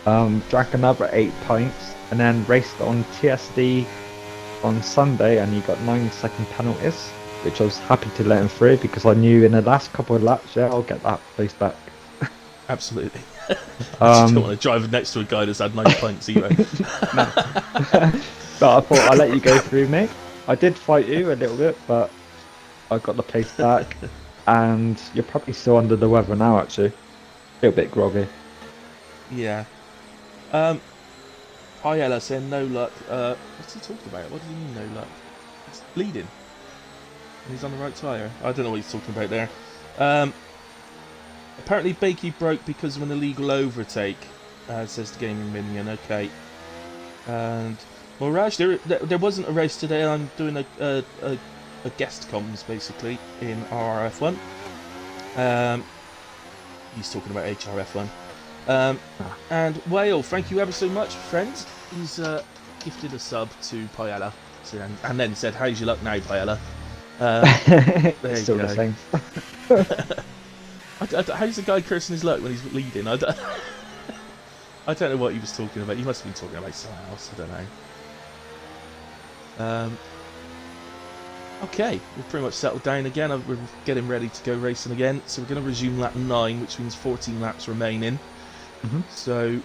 Drank another 8 pints, and then raced on TSD on Sunday, and he got 9-second penalties, which I was happy to let him through, because I knew in the last couple of laps, I'll get that place back. Absolutely. I just don't want to drive next to a guy that's had 9 pints either. But I thought I'd let you go through, mate. I did fight you a little bit, but I got the place back. And you're probably still under the weather now, actually. A little bit groggy. Yeah. Hi Ella saying no luck. What's he talking about? What does he mean no luck? He's bleeding. He's on the right tyre. I don't know what he's talking about there. Apparently Bakey broke because of an illegal overtake, says the Gaming Minion. Okay. And well, Raj, there wasn't a race today. I'm doing a a guest comms basically in RRF1. He's talking about HRF1. And Whale, thank you ever so much, friends. He's gifted a sub to Paella, and then said, "How's your luck now, Paella?" There you Still go. the same. How's the guy cursing his luck when he's leading? I don't know what he was talking about. He must have been talking about something else. I don't know. Okay, we're pretty much settled down again. We're getting ready to go racing again. So we're going to resume lap 9, which means 14 laps remaining. Mm-hmm. So,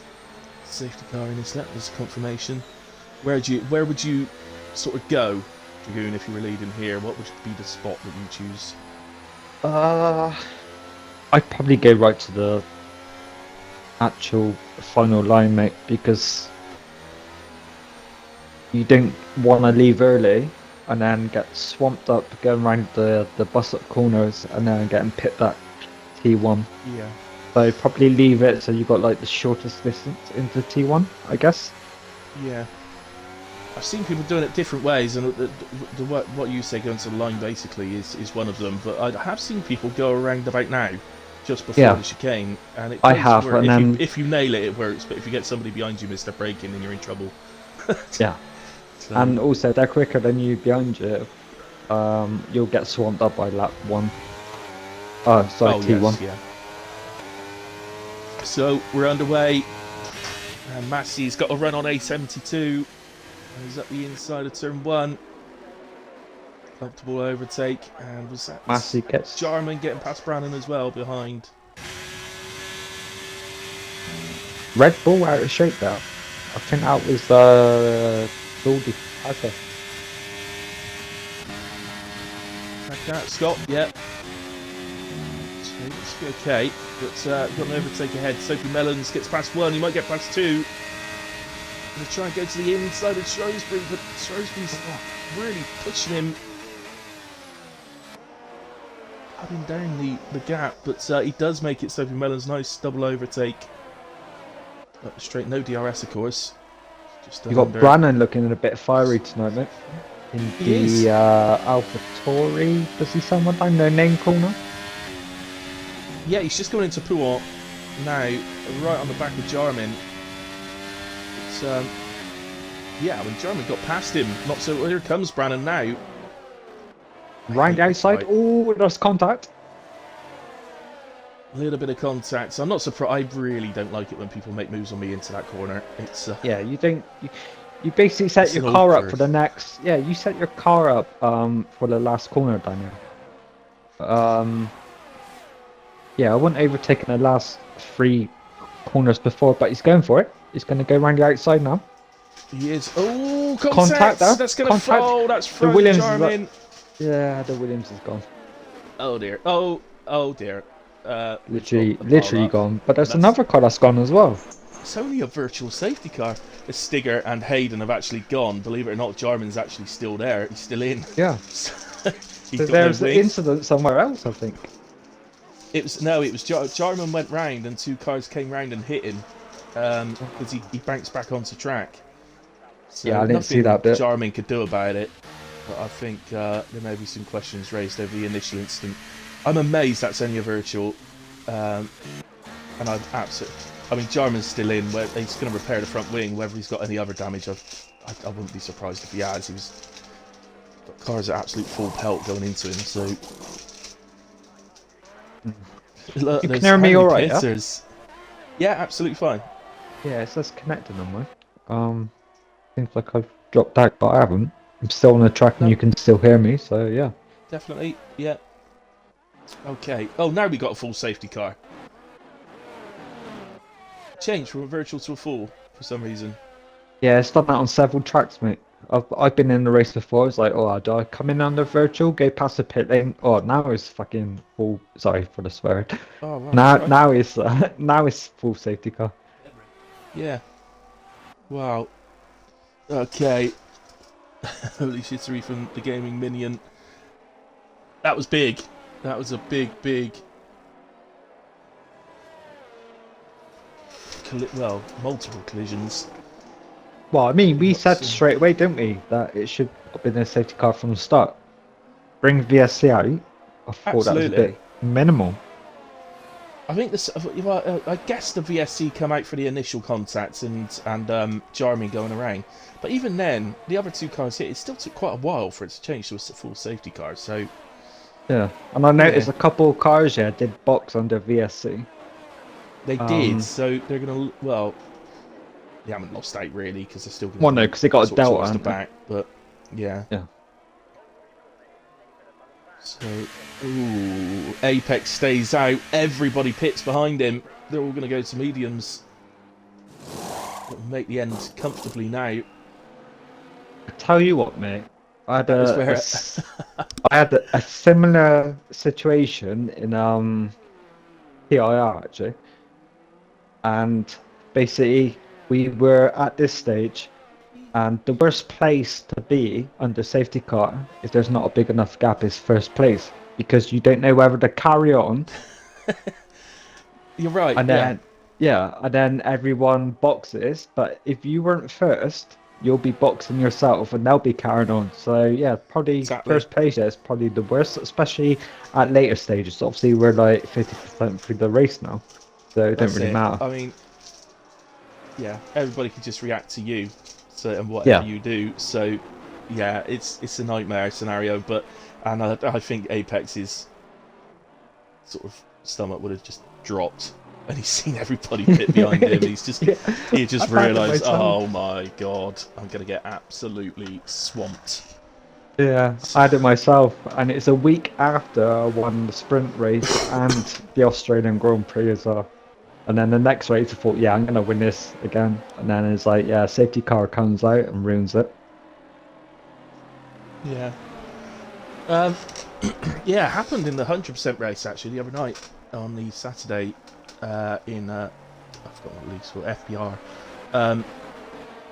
safety car in this lap, there's confirmation. Where would you sort of go, Dragoon, if you were leading here? What would be the spot that you choose? I'd probably go right to the actual final line, mate, because you don't want to leave early and then get swamped up going around the bus-up corners and then getting pit that T1. Yeah. So probably leave it so you've got like the shortest distance into T1, I guess. Yeah. I've seen people doing it different ways, and what you say going to the line basically is one of them. But I have seen people go around about now, just before the chicane, and it I does have, work. and If you nail it, it works. But if you get somebody behind you, Mr. Braking, then you're in trouble. Yeah. So, And also, they're quicker than you behind you. You'll get swamped up by lap 1. Oh, sorry, T1. Yes, yeah. So we're underway, and Massey's got a run on A72. He's up the inside of turn 1. Comfortable overtake, and was that Massey gets... Jarman getting past Brannan as well behind. Red Bull out of shape there. I think that was Goldie. Okay. Like that, Scott, yeah. So this should be okay, but got an overtake ahead. Sophie Mellons gets past 1, he might get past 2. Going to try and go to the inside of Shrewsbury, but Shrewsbury's really pushing him. Cutting down the gap, but he does make it. Sophie Mellons, nice double overtake. Up straight, no DRS of course. Just You got under. Brannan looking a bit fiery tonight, mate. In He the Alpha Tauri, does he someone down their name corner? Yeah, he's just going into Pouant now, right on the back of Jarman. It's, yeah, I mean, Jarman got past him. Not so. Here comes Brannan now. Right outside. Oh, there's contact. A little bit of contact. So I'm not surprised. I really don't like it when people make moves on me into that corner. It's Yeah, you don't. You basically set It's your an car up awkward. for the next. Yeah, you set your car up for the last corner, Daniel. Yeah, I wouldn't overtake in the last 3 corners before, but he's going for it. He's going to go around the outside now. He is. Oh, contact! Contact there. That's going to Contact. throw. That's The thrown Williams is Jarman. Yeah, the Williams is gone. Oh dear. Oh dear. Literally Pile up. gone. But there's That's- another car that's gone as well. It's only a virtual safety car. Stigger and Hayden have actually gone. Believe it or not, Jarman's actually still there. He's still in. Yeah. He's So got there's no an wings. incident somewhere else, I think. It was Jarman went round and 2 cars came round and hit him because he bounced back onto track. So Yeah, I didn't see nothing that bit. Jarman could do about it. But I think there may be some questions raised over the initial incident. I'm amazed that's only a virtual, and I've absolutely. I mean, Jarman's still in. Where he's going to repair the front wing. Whether he's got any other damage, I wouldn't be surprised if he has. He was got cars at absolute full pelt going into him. So look, You can there's hear me how many all right, yeah? pitters. Yeah, absolutely fine. Yeah, it says connected on mine. Seems like I've dropped out, but I haven't. I'm still on the track and No. you can still hear me, so yeah. Definitely, yeah. Okay. Oh, now we got a full safety car. Changed from a virtual to a full for some reason. Yeah, it's done that on several tracks, mate. I've been in the race before. It's like, oh, do I come in under virtual, go past the pit lane? Oh, now it's fucking full. Sorry for the swearing. Oh, wow. Now, that's right. now it's full safety car. Yeah. Wow. Okay. Holy shittery from the gaming minion. That was big. That was a big. Well, multiple collisions. Well, I mean, we What's said in- straight away, didn't we, that it should have been a safety car from the start. bring VSC out, I thought that was a Absolutely. bit minimal. I think this. Well, I guess the VSC come out for the initial contacts and Jarmy going around, but even then, the other two cars here, it still took quite a while for it to change to a full safety car. So Yeah, and I noticed a couple of cars here did box under VSC. they did. So they're gonna. Well, they haven't lost out really because they're still. Well, no, because they got a sort of delta towards the haven't they? back, but yeah. Yeah. So, ooh, Apex stays out. Everybody pits behind him. They're all going to go to mediums. It'll make the end comfortably now. I tell you what, mate. I had That a, is I had a similar situation in PIR actually, and basically we were at this stage, and the worst place to be under safety car if there's not a big enough gap is first place, because you don't know whether to carry on. You're right. And Yeah. then and then everyone boxes, but if you weren't first, you'll be boxing yourself and they'll be carrying on. So yeah, probably Exactly. first place is probably the worst, especially at later stages. Obviously we're like 50% through the race now, so it That's don't really it. matter. I mean, yeah, everybody can just react to you, so and whatever you do. So, yeah, it's a nightmare scenario. But I think Apex's sort of stomach would have just dropped, and he's seen everybody pit behind him. He's just he just I've had it realised, myself. oh my god, I'm gonna get absolutely swamped. Yeah, I had it myself, and it's a week after I won the sprint race and the Australian Grand Prix as well. And then the next race, I thought, yeah, I'm gonna win this again. And then it's like, yeah, safety car comes out and ruins it. Yeah. Yeah, it happened in the 100% race actually the other night on the Saturday in I forgot what league's called, FPR.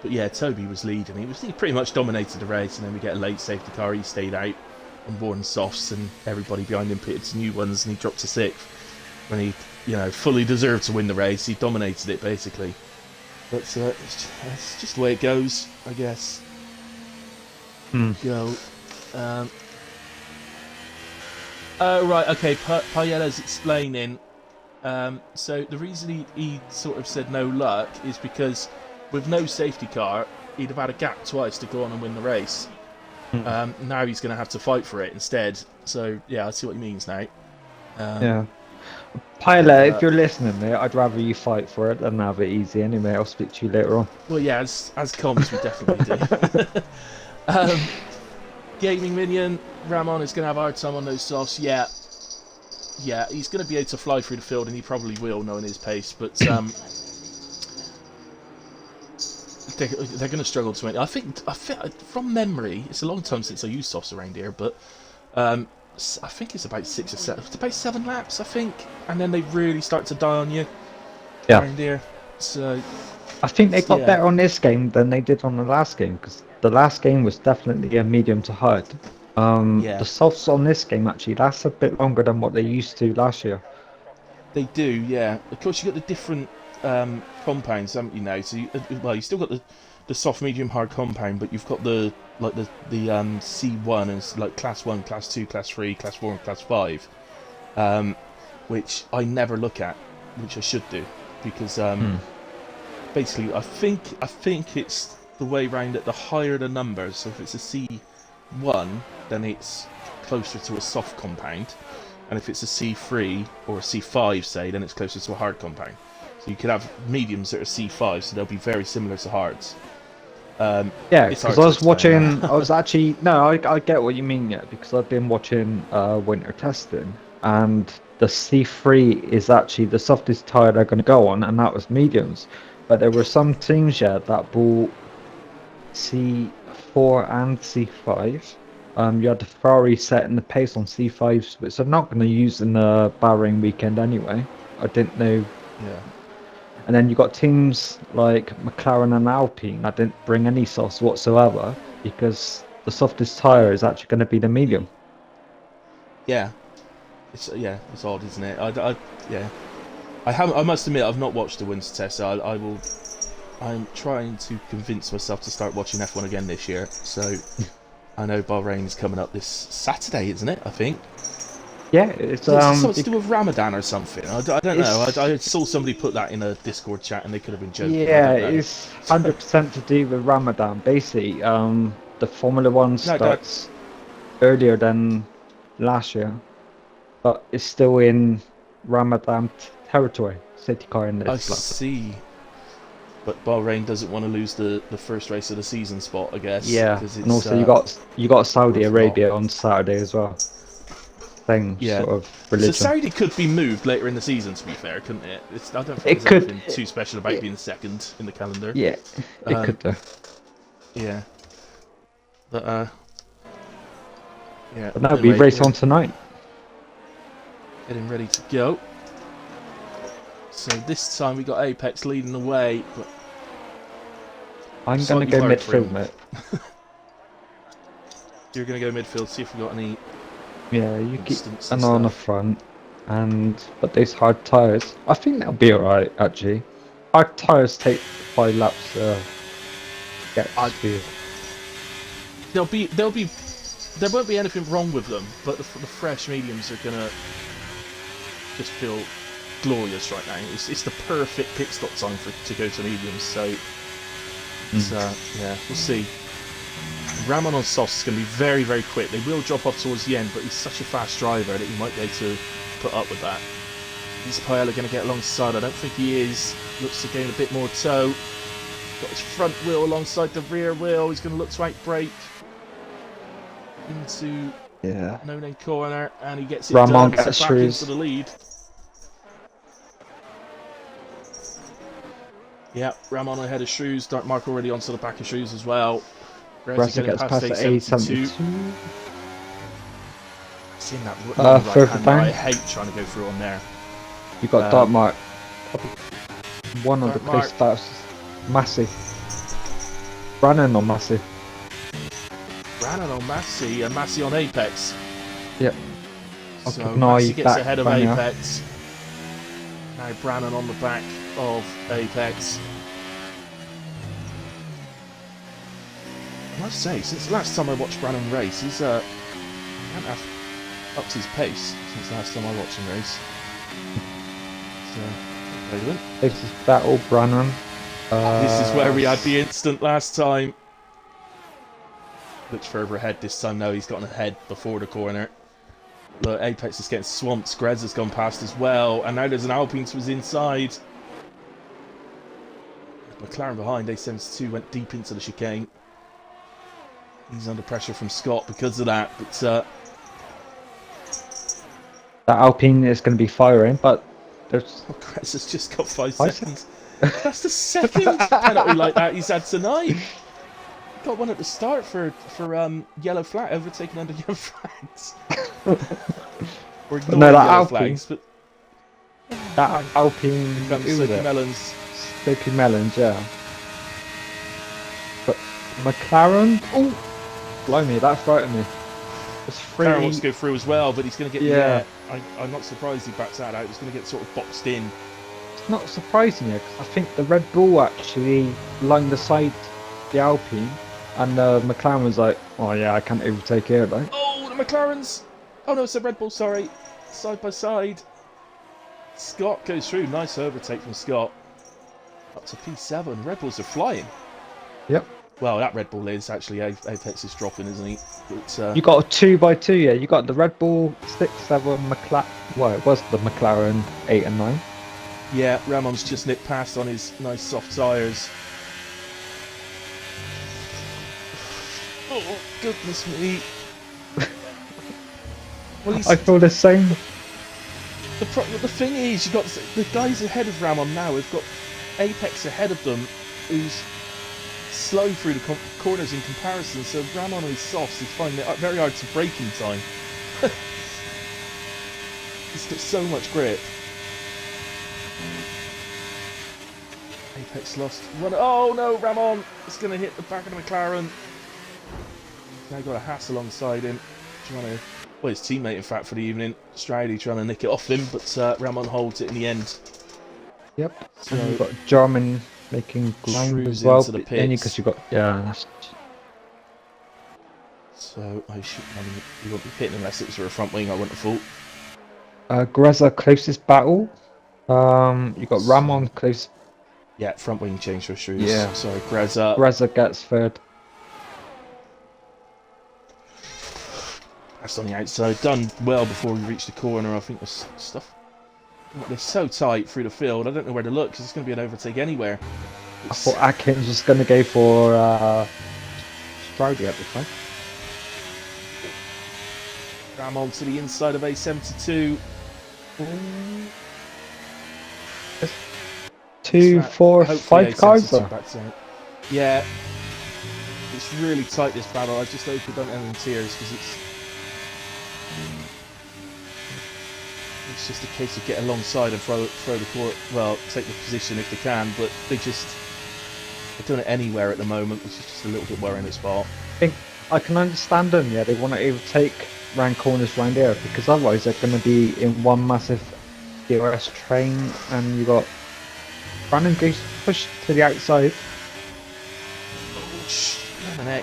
But yeah, Toby was leading. He pretty much dominated the race, and then we get a late safety car. He stayed out on board softs, and everybody behind him pitted to new ones, and he dropped to 6th when he, fully deserved to win the race. He dominated it basically. But it's just the way it goes, I guess. Go. Oh, right, okay, Payella's explaining. So the reason he sort of said no luck is because with no safety car, he'd have had a gap twice to go on and win the race. Now he's going to have to fight for it instead. So, yeah, I see what he means now. Yeah. Pilot, if you're listening, mate, I'd rather you fight for it than have it easy anyway. I'll speak to you later on. Well, yeah, as comms, we definitely do. Gaming Minion, Ramon is going to have a hard time on those softs. Yeah, he's going to be able to fly through the field, and he probably will, knowing his pace. But they're going to struggle to win. I think from memory, it's a long time since I used softs around here, but I think it's about 6 or 7. It's about 7 laps, I think, and then they really start to die on you around here. So I think they got better on this game than they did on the last game, because the last game was definitely a medium to hard. The softs on this game actually last a bit longer than what they used to last year. They do, yeah. Of course, you got the different compounds, haven't you? Now, so you still got the soft, medium, hard compound, but you've got the C1 and like class 1, class 2, class 3, class 4, and class 5, which I never look at, which I should do, because basically I think it's the way round that the higher the numbers. So if it's a C1, then it's closer to a soft compound, and if it's a C3 or a C5, say, then it's closer to a hard compound. So you could have mediums that are C5, so they'll be very similar to hards. Yeah, because I was watching. I get what you mean, yeah, because I've been watching winter testing, and the C3 is actually the softest tyre they're going to go on, and that was mediums. But there were some teams that bought C4 and C5. You had the Ferrari setting the pace on C5s, which I'm not going to use in the Bahrain weekend anyway. I didn't know. Yeah. And then you got teams like McLaren and Alpine that didn't bring any softs whatsoever, because the softest tyre is actually going to be the medium. Yeah. It's odd, isn't it? I must admit, I've not watched the winter test. I'm trying to convince myself to start watching F1 again this year. So I know Bahrain's coming up this Saturday, isn't it? I think. Yeah, it's Something to do with Ramadan or something. I don't know. it's- I saw somebody put that in a Discord chat, and they could have been joking. yeah, I don't know. it's 100% to do with Ramadan. Basically, the Formula One No, starts earlier than last year, but it's still in Ramadan territory. City car in I this like, see. But Bahrain doesn't want to lose the first race of the season spot, I guess. yeah, 'cause and it's, also you got Saudi worthwhile. Arabia on Saturday as well. Same Yeah. sort of So religion. Saudi could be moved later in the season, to be fair, couldn't it? I don't think It there's could. anything too special about being second in the calendar. Yeah, it Um, could do. Yeah. But yeah. But no, anyway, we race we're on tonight. getting ready to go. So this time we got Apex leading the way, but I'm slightly gonna go hard for midfield, him. mate. you're going to go midfield, see if we got any Yeah, you keep instants and an eye on the stuff. front, but these hard tires, I think they'll be alright actually. Hard tires take 5 laps to get I- speed. There won't be anything wrong with them, but the fresh mediums are gonna just feel glorious right now. It's the perfect pit stop time to go to mediums. So it's, yeah, we'll see. Ramon on softs is going to be very, very quick. They will drop off towards the end, but he's such a fast driver that he might be able to put up with that. Is Paella going to get alongside? I don't think he is. Looks to gain a bit more toe. Got his front wheel alongside the rear wheel. He's going to look to outbrake into Yeah. no-name corner, and he gets it Ramon done. gets So back through. into the lead. Yeah, Ramon ahead of Shrews. Dark Mark already onto the back of Shrews as well. Russell gets past the A72. Seeing that long further right hander, I down. hate trying to go through on there. You got Dark Mark. Probably one of Dark the place Mark. that's massive. Brannan or massive. Brannan on Massey and Massey on Apex. Yep. So keep an eye Massey gets back ahead of by now. Apex. Now Brannan on the back of Apex. I must say, since the last time I watched Brannan race, he's upped his pace since the last time I watched him race. So, relevant. This is Battle Brannan. This is where we had the instant last time. Looks further ahead this time. No, he's gotten ahead before the corner. Look, Apex is getting swamped. Skrez has gone past as well. And now there's an Alpine to his inside. McLaren behind. A72 went deep into the chicane. He's under pressure from Scott because of that. But That Alpine is going to be firing, but there's Skrez has just got 5 5 seconds. That's the second penalty like that he's had tonight. Got one at the start for yellow flag, overtaken under yellow flags. Or ignoring No, that yellow Alpine. flags, but that Alpine. comes Who was Sophie it? Mellons. Sophie Mellons, yeah. But McLaren. Oh, blimey, that frightened me. It's free. Karen wants to go through as well, but he's going to get. Yeah. I'm not surprised he backs that out. He's going to get sort of boxed in. It's not surprising yet, 'cause I think the Red Bull actually lined aside the Alpine, and McLaren was like, "Oh yeah, I can't overtake here, though." Oh, the McLarens! Oh no, it's a Red Bull. Sorry, side by side. Scott goes through. Nice overtake from Scott. Up to P7. Red Bulls are flying. Yep. Well, that Red Bull is actually Apex is dropping, isn't he? But, You got a 2x2, yeah. You got the Red Bull 6, 7, McLaren. Well, it was the McLaren 8 and 9. yeah, Ramon's just nipped past on his nice soft tyres. Oh goodness me! Well, he's, I feel the same. the thing is, you got the guys ahead of Ramon now. We've got Apex ahead of them, who's slow through the corners in comparison. So Ramon and his softs is finding it very hard to brake in time. He's got so much grip. Apex lost one. Oh no, Ramon! It's going to hit the back of the McLaren. Now got a Haas alongside him, trying to. Well, his teammate, in fact, for the evening, Stradey, trying to nick it off him, but Ramon holds it in the end. Yep. So And you've got Jarman making ground Shrews as well. into the Only pits. because you got, yeah. That's, So So I mean, he won't be hitting unless it was for a front wing, I wouldn't have thought. Greza closest battle. You got Ramon close. Yeah, front wing change for Shrews. Yeah. Sorry, Greza. Greza gets third. That's on the outside. Done well before we reached the corner. I think this stuff. They're so tight through the field. I don't know where to look because it's going to be an overtake anywhere. I thought Atkins was going to go for Stridey at the time. Ramon to the inside of A72. Two, four, Hopefully five cars. A72 back to it. Yeah. It's really tight, this battle. I just hope we don't end in tears because it's just a case of get alongside and throw the court. Well, take the position if they can, but they're doing it anywhere at the moment, which is just a little bit worrying at spot. I think I can understand them. Yeah, they want to overtake round corners round there because otherwise they're going to be in one massive DRS train, and you got Brandon goes pushed to the outside.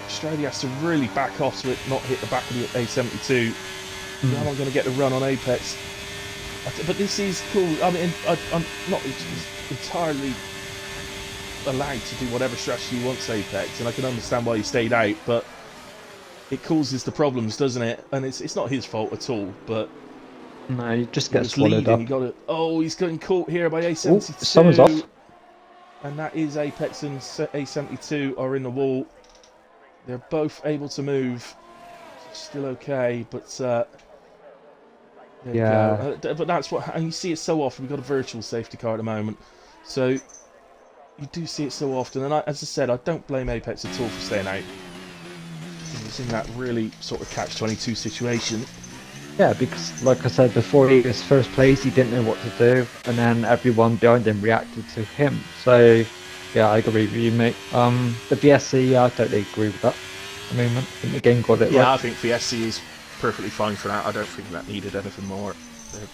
Stridey has to really back off so it not hit the back of the A72. Now I'm going to get the run on Apex. But this is cool. I mean, I'm not entirely allowed to do whatever strategy he wants Apex, and I can understand why he stayed out, but it causes the problems, doesn't it? And it's not his fault at all, but No, you just get he swallowed up. He got it. Oh, he's getting caught here by A72. Ooh, someone's off. And that is Apex and A72 are in the wall. They're both able to move. Still okay, but there you go. But that's what, and you see it so often. We've got a virtual safety car at the moment, so you do see it so often. And as I said, I don't blame Apex at all for staying out. He's in that really sort of catch-22 situation. Yeah, because like I said before, he was first place, he didn't know what to do, and then everyone behind him reacted to him. So, yeah, I agree with you, mate. The VSC, yeah, I totally agree with that. I mean, I think the game got it Yeah, right. I think VSC is perfectly fine for that. I don't think that needed anything more. They're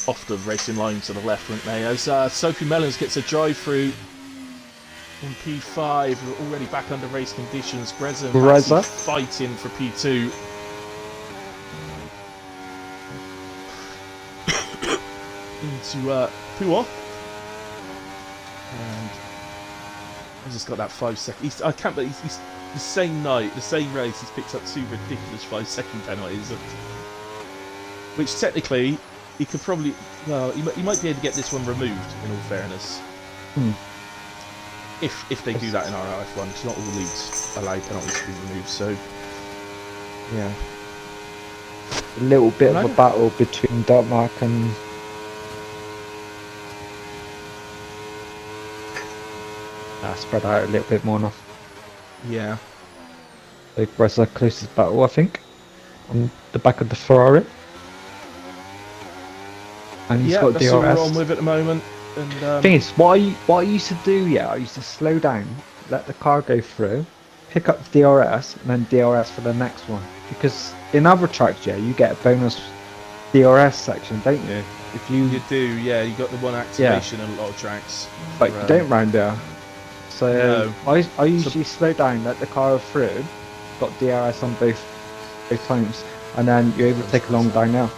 off the racing line to the left, weren't they? As Sophie Mellons gets a drive through in P5, we're already back under race conditions. Greza fighting for P2. Into Puo. And he's just got that 5 second. I can't believe he's the same night, the same race, he's picked up 2 ridiculous 5-second penalties. Which technically, he could probably. Well, he might be able to get this one removed, in all fairness. If they do that in RRF1, because not all leagues allow penalties to be removed, so. Yeah. A little bit of a battle between Dartmark and. Spread out a little bit more now. Yeah. So Greza closest battle, I think, on the back of the Ferrari. And he's got that's DRS. what we're on with at the moment. And Thing is, what I used to do, I used to slow down, let the car go through, pick up DRS, and then DRS for the next one. Because in other tracks, you get a bonus DRS section, don't you? If you do, yeah. You got the one activation in a lot of tracks. But you don't round there. So No. I usually slow down, let the car through, got DRS on both times, and then you're able to take a long down now.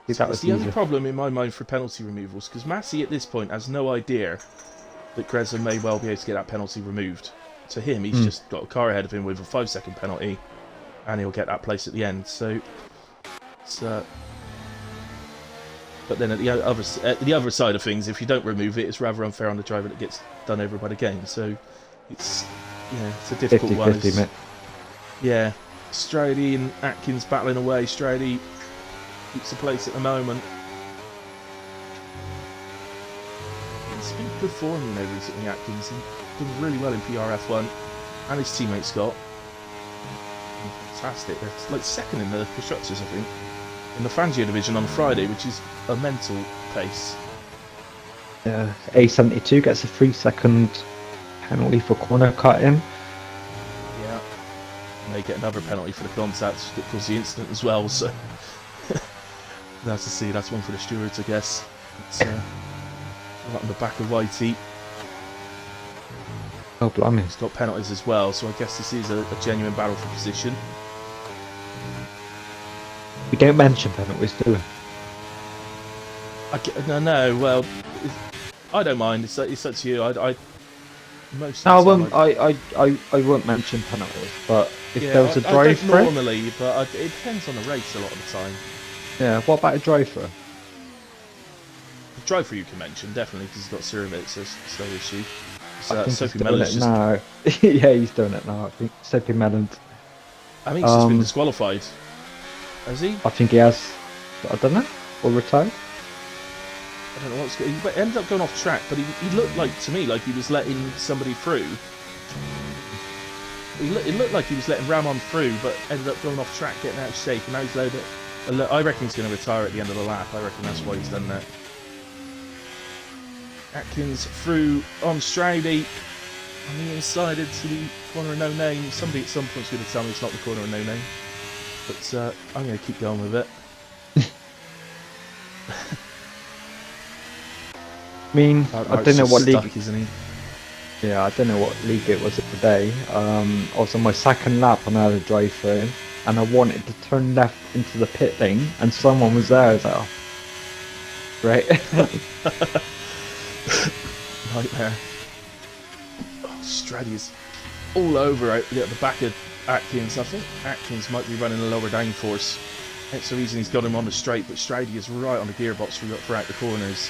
That's the only problem in my mind for penalty removals, because Massey at this point has no idea that Greza may well be able to get that penalty removed. To him, he's just got a car ahead of him with a 5-second penalty, and he'll get that place at the end. So, it's, but then at the other side of things, if you don't remove it, it's rather unfair on the driver that gets done over by the game. So, it's it's a difficult 50-50, one. mate. Yeah, Stridey and Atkins battling away. Stridey keeps the place at the moment. He's been good form, recently, Atkins. He's done really well in PRF1, and his teammate Scott. Fantastic. They're like second in the constructors, I think, in the Fangio division on Friday, which is a mental pace. A72 gets a 3-second penalty for corner cutting. Yeah. And they get another penalty for the contact that caused the incident as well, so nice to see. That's one for the stewards, I guess. It's right on the back of Whitey. Oh, blimey. He's got penalties as well, so I guess this is a genuine battle for position. We don't mention penalties, do we? No, well, I don't mind. It's up to you. I most No, I of the time, wouldn't. I wouldn't mention penalties, but if yeah, there was a I drive don't through, normally, but it depends on the race a lot of the time. yeah. What about a drive through? The drive for you can mention definitely because he's got Ceramid, so it's no issue. I think Sophie he's doing Mellon's it just. now. Yeah, he's doing it now. I think Sophie Mellon. I think he's just been disqualified. Has he? I think he has. I don't know. Or retired. I don't know what's going. He ended up going off track, but he looked like to me like he was letting somebody through. It looked like he was letting Ramon through, but ended up going off track, getting out of shape, and now he's loaded. I reckon he's going to retire at the end of the lap. I reckon that's why he's done that. Atkins through on Stroudy on the inside into the corner of no name. Somebody at some point's going to tell me it's not the corner of no name, but I'm going to keep going with it. I mean, I don't know what league. Stuck, isn't he? Yeah, I don't know what league it was today. I was on my second lap and I had a drive through, and I wanted to turn left into the pit lane, and someone was there. I was like, oh, right. Nightmare. Oh, Straddy's all over out at the back of Atkins. I think Atkins might be running a lower downforce. That's the reason he's got him on the straight, but Straddy is right on the gearbox for out the corners.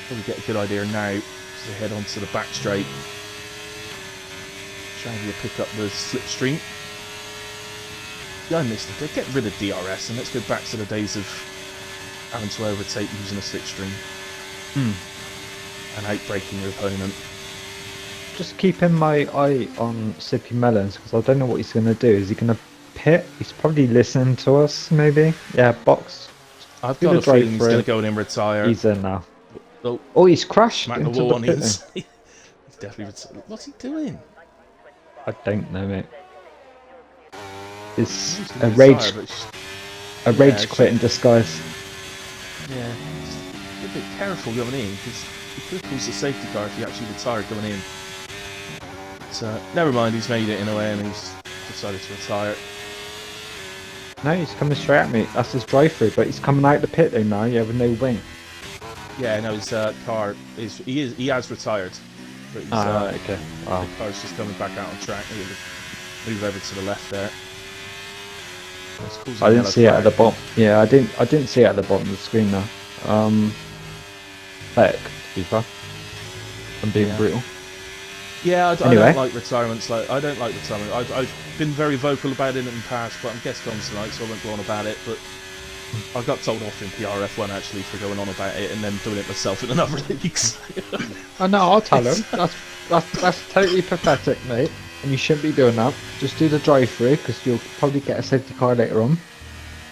Probably get a good idea now to head onto the back straight. Straddy will pick up the slipstream. Yeah, I missed it. Get rid of DRS and let's go back to the days of having to overtake using a slipstream. And outbraking your opponent. Just keeping my eye on Sippy Melons because I don't know what he's going to do. Is he going to pit? He's probably listening to us, maybe. Yeah, box. I've got a feeling he's going to go in and retire. He's in now. Oh, he's crashed smack into the wall the on the pit inside. He's definitely retired. What's he doing? I don't know, mate. It's He's a gonna rage, retire, rage quit in disguise. Yeah, just be a bit careful going in because he could have caused a safety car if he actually retired going in. But never mind, he's made it in a way and he's decided to retire. No, he's coming straight at me. That's his drive-through, but he's coming out the pit lane now. You have no wing. Yeah, no, his car he has retired. But he's, okay. Wow. The car's just coming back out on track. He'll move over to the left there. I didn't see it at the bottom. Yeah, I didn't see it at the bottom of the screen now. Pathetic, to be fair. I'm being brutal. Yeah, I Anyway. don't like retirements. I don't like retirement. I've been very vocal about it in the past, but I'm guest on tonight, so I won't go on about it. But I got told off in RRF1 actually for going on about it and then doing it myself in another leagues. Oh no, I'll tell him. That's totally pathetic, mate. And you shouldn't be doing that. Just do the drive-through because you'll probably get a safety car later on.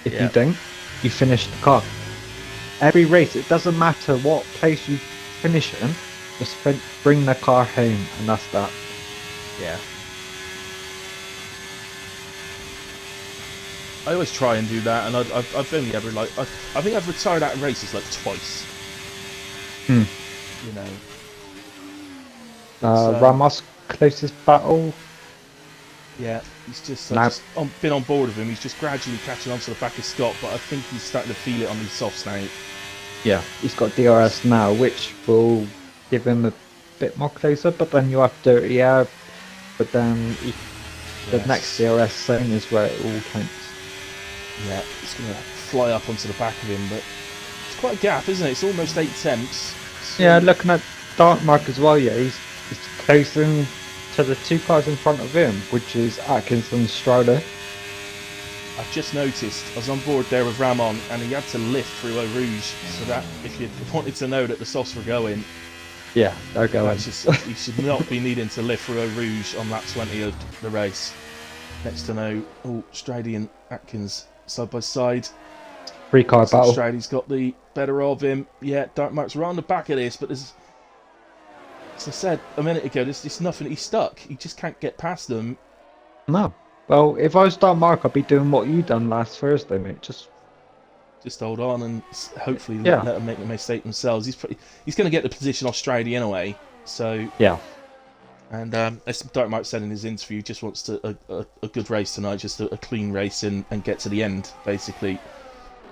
If you don't, you finish the car. Every race, it doesn't matter what place you finish in. Just bring the car home, and that's that. Yeah. I always try and do that, and I've only ever I think I've retired out of races like twice. You know. Ramos' closest battle. Yeah, he's just, been on board with him. He's just gradually catching on to the back of Scott, but I think he's starting to feel it on these softs now. Yeah, he's got DRS now, which will give him a bit more closer. But then you have dirty air. But then the next DRS zone is where it all counts. Yeah, it's going to fly up onto the back of him, but it's quite a gap, isn't it? It's almost 8 tenths. So... Yeah, looking at Dartmark as well, yeah, he's closing to the two cars in front of him, which is Atkins and Strider. I've just noticed, I was on board there with Ramon, and he had to lift through Eau Rouge, so that if you wanted to know that the softs were going, yeah, they're going. You should not be needing to lift through Eau Rouge on lap 20 of the race. Next to know, Strady and Atkins side by side. Free car battle. Strady's got the better of him. Yeah, Dartmark's right on the back of this, but there's, as I said a minute ago, there's nothing. He's stuck. He just can't get past them. No. Well, if I was Dartmark, I'd be doing what you done last Thursday, mate. Just hold on and hopefully let them make the mistake themselves. He's going to get the position off Strady anyway. So yeah, And as Dartmouth said in his interview, just wants a good race tonight, just a clean race and get to the end, basically.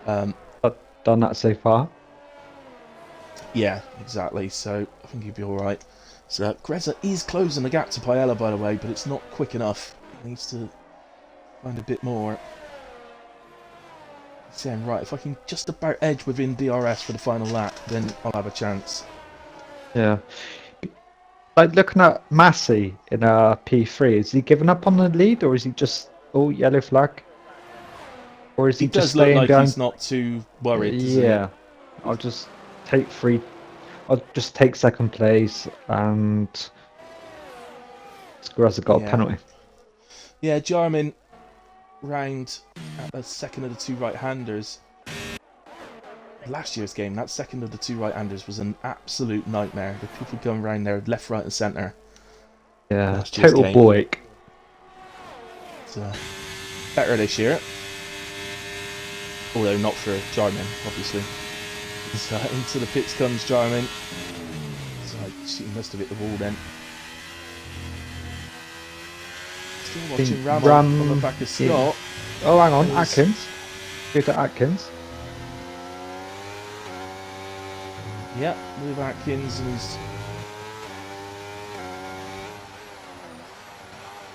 I've done that so far. Yeah, exactly. So I think he'll be all right. So Greza is closing the gap to Paella, by the way, but it's not quick enough. He needs to find a bit more. Saying, right, if I can just about edge within DRS for the final lap, then I'll have a chance. Yeah. Like looking at Massey in P3, is he giving up on the lead, or is he just yellow flag, or is He he just does look staying like behind? he's not too worried, doesn't Yeah, I'll just take second place, and Squirrels got a Yeah. penalty. he? Yeah, Jarman round at the second of the two right-handers. Last year's game, that second of the two right-handers was an absolute nightmare. The people going round there left, right and centre. Yeah, Last year's total game. boic. It's better this year. Although not for Jarman, obviously. So into the pits comes Jarman. So she must have hit the wall then. Still watching Ram on the back of Scott. Yeah. Oh, hang on, There's- Atkins. Go to Atkins. Yep, with Atkins and his...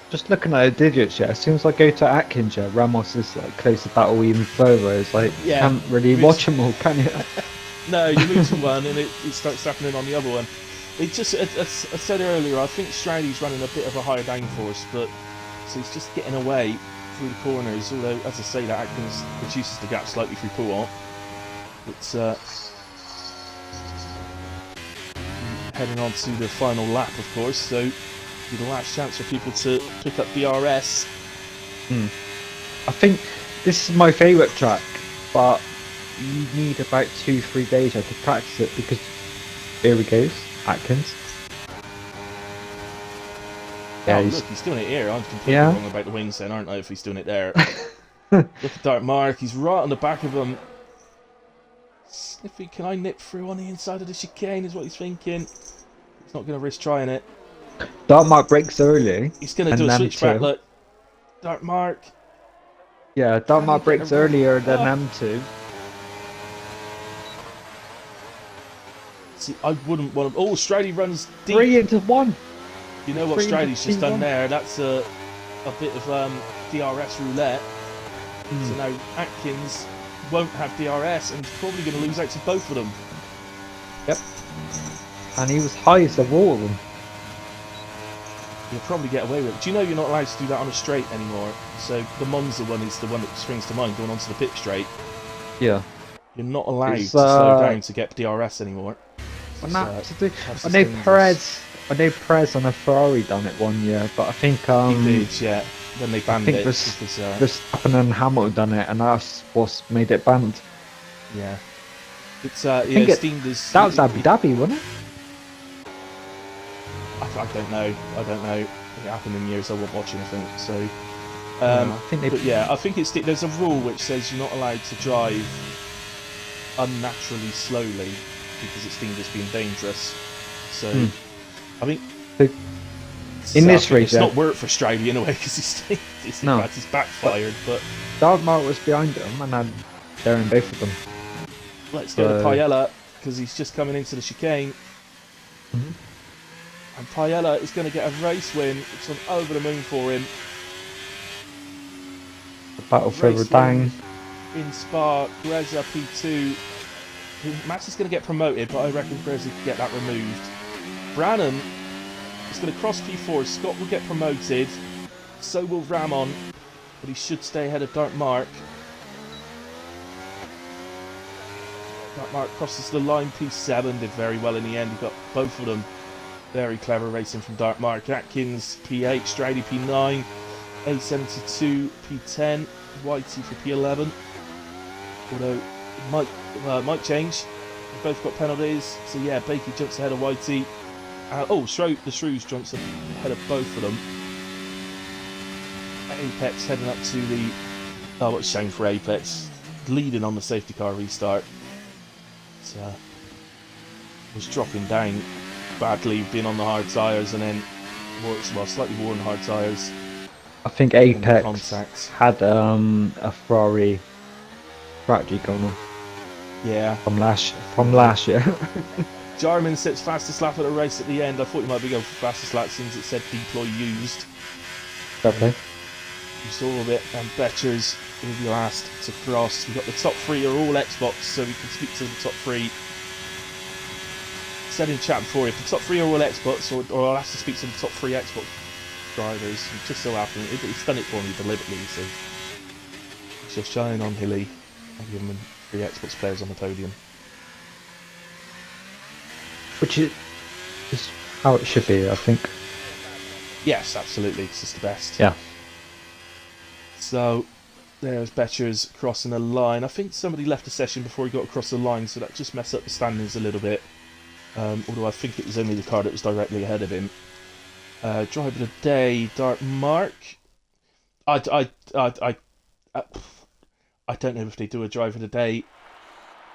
Just looking at the digits, yeah. As soon as I go to Atkins, yeah, Ramos is like close the battle even further. It's like Yeah, can't really it's- watch them all, can you? No, you lose one and it starts happening on the other one. It just, as I said earlier, I think Stradey's running a bit of a higher downforce, but so he's just getting away through the corners. Although, as I say, that Atkins reduces the gap slightly through Poulon. It's heading on to the final lap, of course. So, be the last chance for people to pick up DRS. I think this is my favourite track, but you need about 2-3 days to practice it because here he goes, Atkins. Yeah, Oh, he's look, he's doing it here. I'm completely Yeah. wrong about the wings then, aren't I, if he's doing it there. Look at Dark Mark, he's right on the back of him. Sniffy, can I nip through on the inside of the chicane, is what he's thinking. He's not going to risk trying it. Dartmouth breaks early. He's going to And do a them switchback, too. look. Dark Mark. Yeah, Dartmouth Can he get breaks a- earlier than Oh. M2. See, I wouldn't want him. Oh, Stradey runs deep. 3 into 1. You know what 3 into Stradey's just done 2-1. there? That's a bit of DRS roulette. So now Atkins won't have DRS and he's probably going to lose out to both of them. Yep. And he was highest of all of them. You'll probably get away with it. Do you know you're not allowed to do that on a straight anymore? So the Monza one is the one that springs to mind, going onto the pit straight. Yeah. You're not allowed to It's, slow down to get DRS anymore. And So, that to do. that's I just know dangerous. Perez on a Ferrari done it one year, but I think He did, yeah. Then they banned think it this- because, Verstappen and Hamilton done it, and that's what's made it banned. yeah. It's think steamed as That was Abu Dhabi, wasn't it? I don't know. I don't know. It happened in years I wasn't watching, I think. So, I think they. but yeah, I think there's a rule which says you're not allowed to drive unnaturally slowly because it's deemed as being dangerous. So, I think So, in this race, it's yeah. not worked for Stradey in a way because it's No. it's backfired. But Dartmouth was behind him, and then they're in both of them. let's go to So- Paella because he's just coming into the chicane. Mhm. And Paella is going to get a race win. It's an over the moon for him. The battle further Race down. win in Spa, Greza P2. Max is going to get promoted, but I reckon Greza can get that removed. Brannan is going to cross P4. Scott will get promoted. So will Ramon, but he should stay ahead of Dark Mark. Dark Mark crosses the line P7. Did very well in the end. He got both of them. Very clever racing from Dark Mark. Atkins P8, Stradey P9, A72 P10, Whitey for P11. Although it might change. They've both got penalties. So yeah, Bakey jumps ahead of Whitey. The Shrews jumps ahead of both of them. Apex heading up to the... Oh, what a shame for Apex. Leading on the safety car restart. Was dropping down badly, being on the hard tyres, and then slightly worn hard tyres. I think on the Apex contacts. had a Ferrari strategy going on Yeah. from last year. Jarman sits fastest lap of the race at the end. I thought you might be going for fastest lap since it said deploy used. Fair play. You saw all of it, and Betcher's will be last to cross. We've got the top three are all Xbox, so we can speak to the top three. Said in chat before, if the top three are all Xbox, or I'll have to speak to the top three Xbox drivers. It just so happened, it's done it for me deliberately, so it's just shine on Hilly and give them three Xbox players on the podium. Which is how it should be, I think. Yes, absolutely, it's just the best. Yeah. So there's Betcher's crossing the line. I think somebody left the session before he got across the line, so that just messed up the standings a little bit. Although I think it was only the car that was directly ahead of him. Driver of the day, Dark Mark. I don't know if they do a driver of the day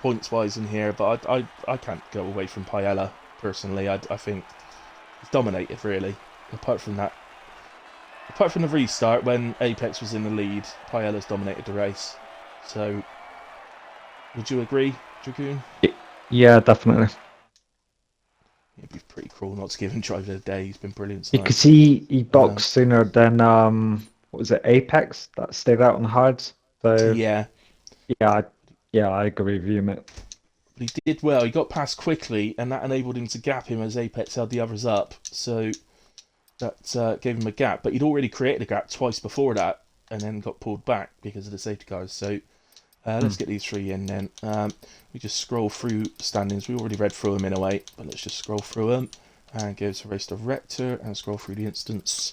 points wise in here, but I can't go away from Paella personally. I think he's dominated really. Apart from the restart when Apex was in the lead, Paella's dominated the race. So, would you agree, Dragoon? Yeah, definitely. It'd be pretty cruel not to give him driver of the day. He's been brilliant tonight. Because he boxed sooner than what was it, Apex that stayed out on hards. So yeah, I agree with you, mate. but he did well. He got past quickly, and that enabled him to gap him as Apex held the others up. So that gave him a gap. But he'd already created a gap twice before that, and then got pulled back because of the safety cars. So let's get these three in then. We just scroll through standings. We already read through them in a way, but let's just scroll through them and go to race director and scroll through the instance.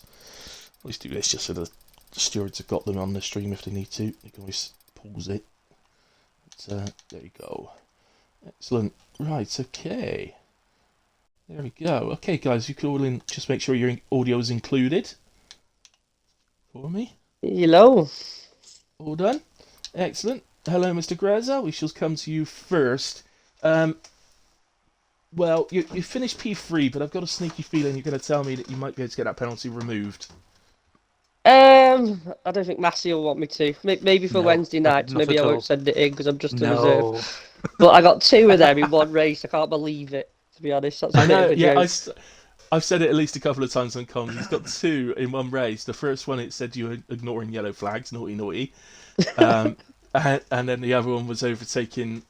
Let's do this just so the stewards have got them on the stream if they need to. They can always pause it. But, there you go. Excellent. Right, okay. There we go. Okay, guys, you can all in. Just make sure your audio is included for me. Hello. All done. Excellent. Hello, Mr. Greza. We shall come to you first. Well, you finished P3, but I've got a sneaky feeling you're going to tell me that you might be able to get that penalty removed. I don't think Massey will want me to. Maybe for Wednesday night. Maybe I won't send it in because I'm just a reserve. But I got two of them in one race. I can't believe it, to be honest. That's a bit of a joke. I've said it at least a couple of times on comms. He's got two in one race. The first one, it said you were ignoring yellow flags, naughty, naughty. And then the other one was overtaking,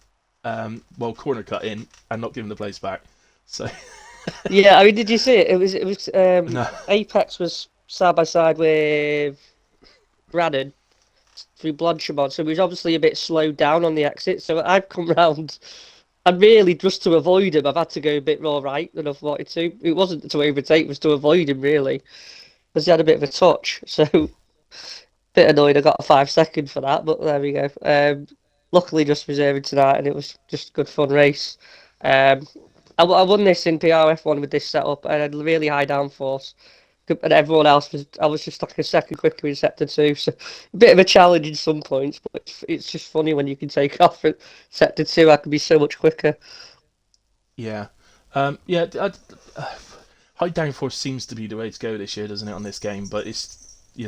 corner cut in and not giving the place back. So Yeah, I mean, did you see it? It was no. Apex was side by side with Brannan through Blanchimont, so he was obviously a bit slowed down on the exit. So I've come round, and really just to avoid him, I've had to go a bit more right than I wanted to. It wasn't to overtake; it was to avoid him really, because he had a bit of a touch. So bit annoyed I got a 5 second for that, but there we go. Luckily just reserving tonight, and it was just a good fun race. I won this in PRF1 with this setup. I had really high downforce, and everyone else I was just like a second quicker in sector 2, so a bit of a challenge in some points, but it's just funny when you can take off at sector 2. I can be so much quicker. Yeah. High downforce seems to be the way to go this year, doesn't it, on this game? But it's, I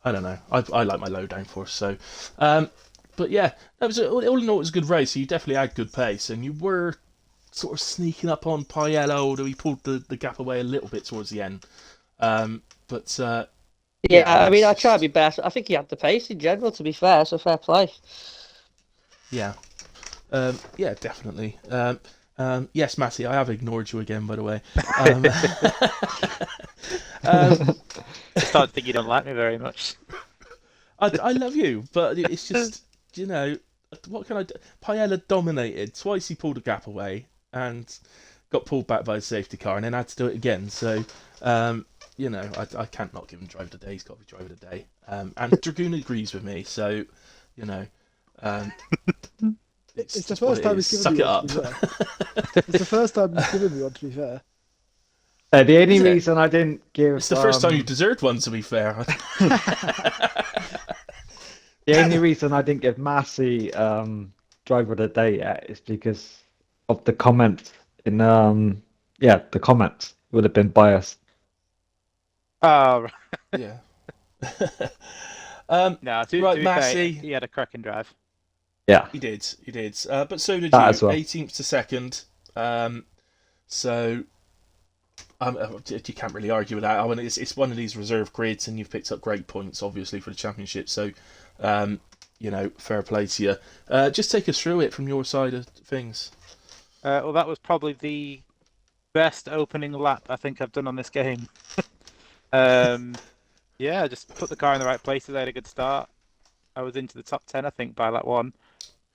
don't know. I like my low downforce, so. But yeah, that was all in all, it was a good race. So you definitely had good pace, and you were sort of sneaking up on Paella, although he pulled the gap away a little bit towards the end. I mean, I tried my best. I think he had the pace in general, to be fair, so fair play. Yeah. Definitely. Yes, Matty, I have ignored you again, by the way. I started to think you don't like me very much. I love you, but it's just, what can I do? Paella dominated. Twice he pulled a gap away and got pulled back by a safety car and then had to do it again. So, I can't not give him driver of the day. He's got to be driver of the day. And Dragoon agrees with me, so, it's the first time he's given me one, to be fair. It's the first time he's given me one, to be fair. The only reason I didn't give... It's the first time you deserved one, to be fair. The only reason I didn't give Massey driver of the day yet is because of the comments in... the comments would have been biased. Oh, Yeah. no. To Right, be fair, Massey. he had a cracking drive. Yeah, He did. He did. But so did that you. as well. 18th to second. So you can't really argue with that. I mean, it's one of these reserve grids, and you've picked up great points, obviously, for the championship. So, fair play to you. Just take us through it from your side of things. Well, that was probably the best opening lap I think I've done on this game. Yeah, just put the car in the right places. I had a good start. I was into the top 10, I think, by lap one.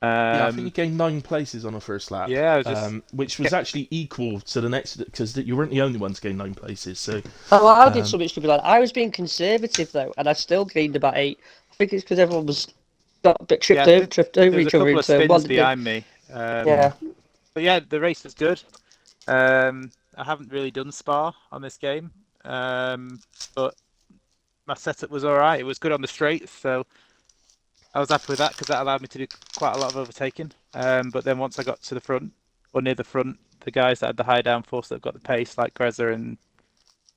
Yeah, I think you gained 9 places on the first lap. Yeah, I was just which was actually equal to the next, because you weren't the only one to gain 9 places. So, Oh, I did something stupid like that. I was being conservative though, and I still gained about 8. I think it's because everyone was got a bit tripped over there was a each other couple in of turn spins one. behind me. Yeah. But yeah, the race was good. I haven't really done Spa on this game, but my setup was all right. It was good on the straights, so I was happy with that because that allowed me to do quite a lot of overtaking. But then once I got to the front or near the front, the guys that had the high downforce that got the pace, like Greza and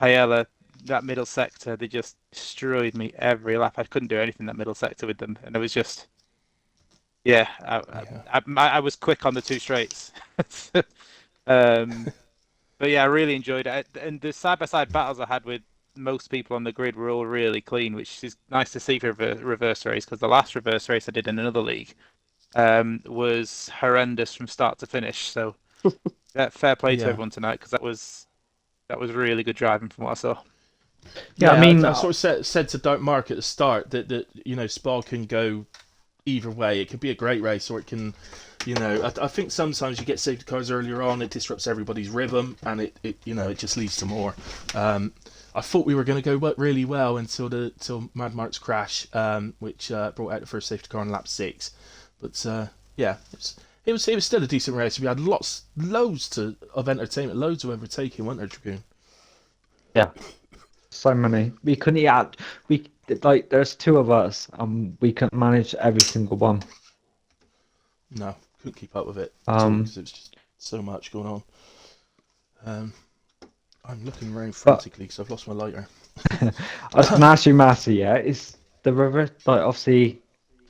Paella, that middle sector, they just destroyed me every lap. I couldn't do anything in that middle sector with them, and it was just, yeah, I was quick on the 2 straights. But yeah, I really enjoyed it. And the side-by-side battles I had with most people on the grid were all really clean, which is nice to see for a reverse race, because the last reverse race I did in another league was horrendous from start to finish. So fair play to everyone tonight, because that was really good driving from what I saw. Yeah, I mean, I sort of said to Dark Mark at the start that Spa can go either way. It can be a great race, or it can, I think sometimes you get safety cars earlier on, it disrupts everybody's rhythm, and it just leads to more. I thought we were going to go really well until Mad Mark's crash, which brought out the first safety car on lap 6. But yeah, it was still a decent race. We had loads of entertainment, loads of overtaking, weren't there, Dragoon? yeah, so many. We couldn't add. We like there's 2 of us, and we couldn't manage every single one. No, couldn't keep up with it because it was just so much going on. I'm looking around frantically because I've lost my lighter. I was gonna ask you, Massey. Yeah, is the river like obviously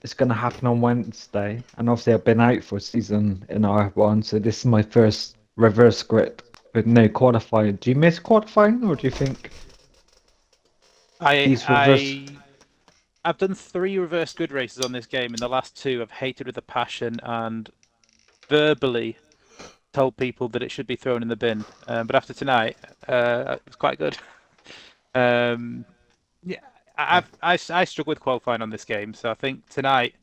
it's gonna happen on Wednesday, and obviously I've been out for a season in RRF1, so this is my first reverse grid with no qualifying. Do you miss qualifying, or do you think these reverse? I've done 3 reverse good races on this game, and the last 2 I've hated with a passion and verbally told people that it should be thrown in the bin. But after tonight, it was quite good. Yeah, I struggle with qualifying on this game, so I think tonight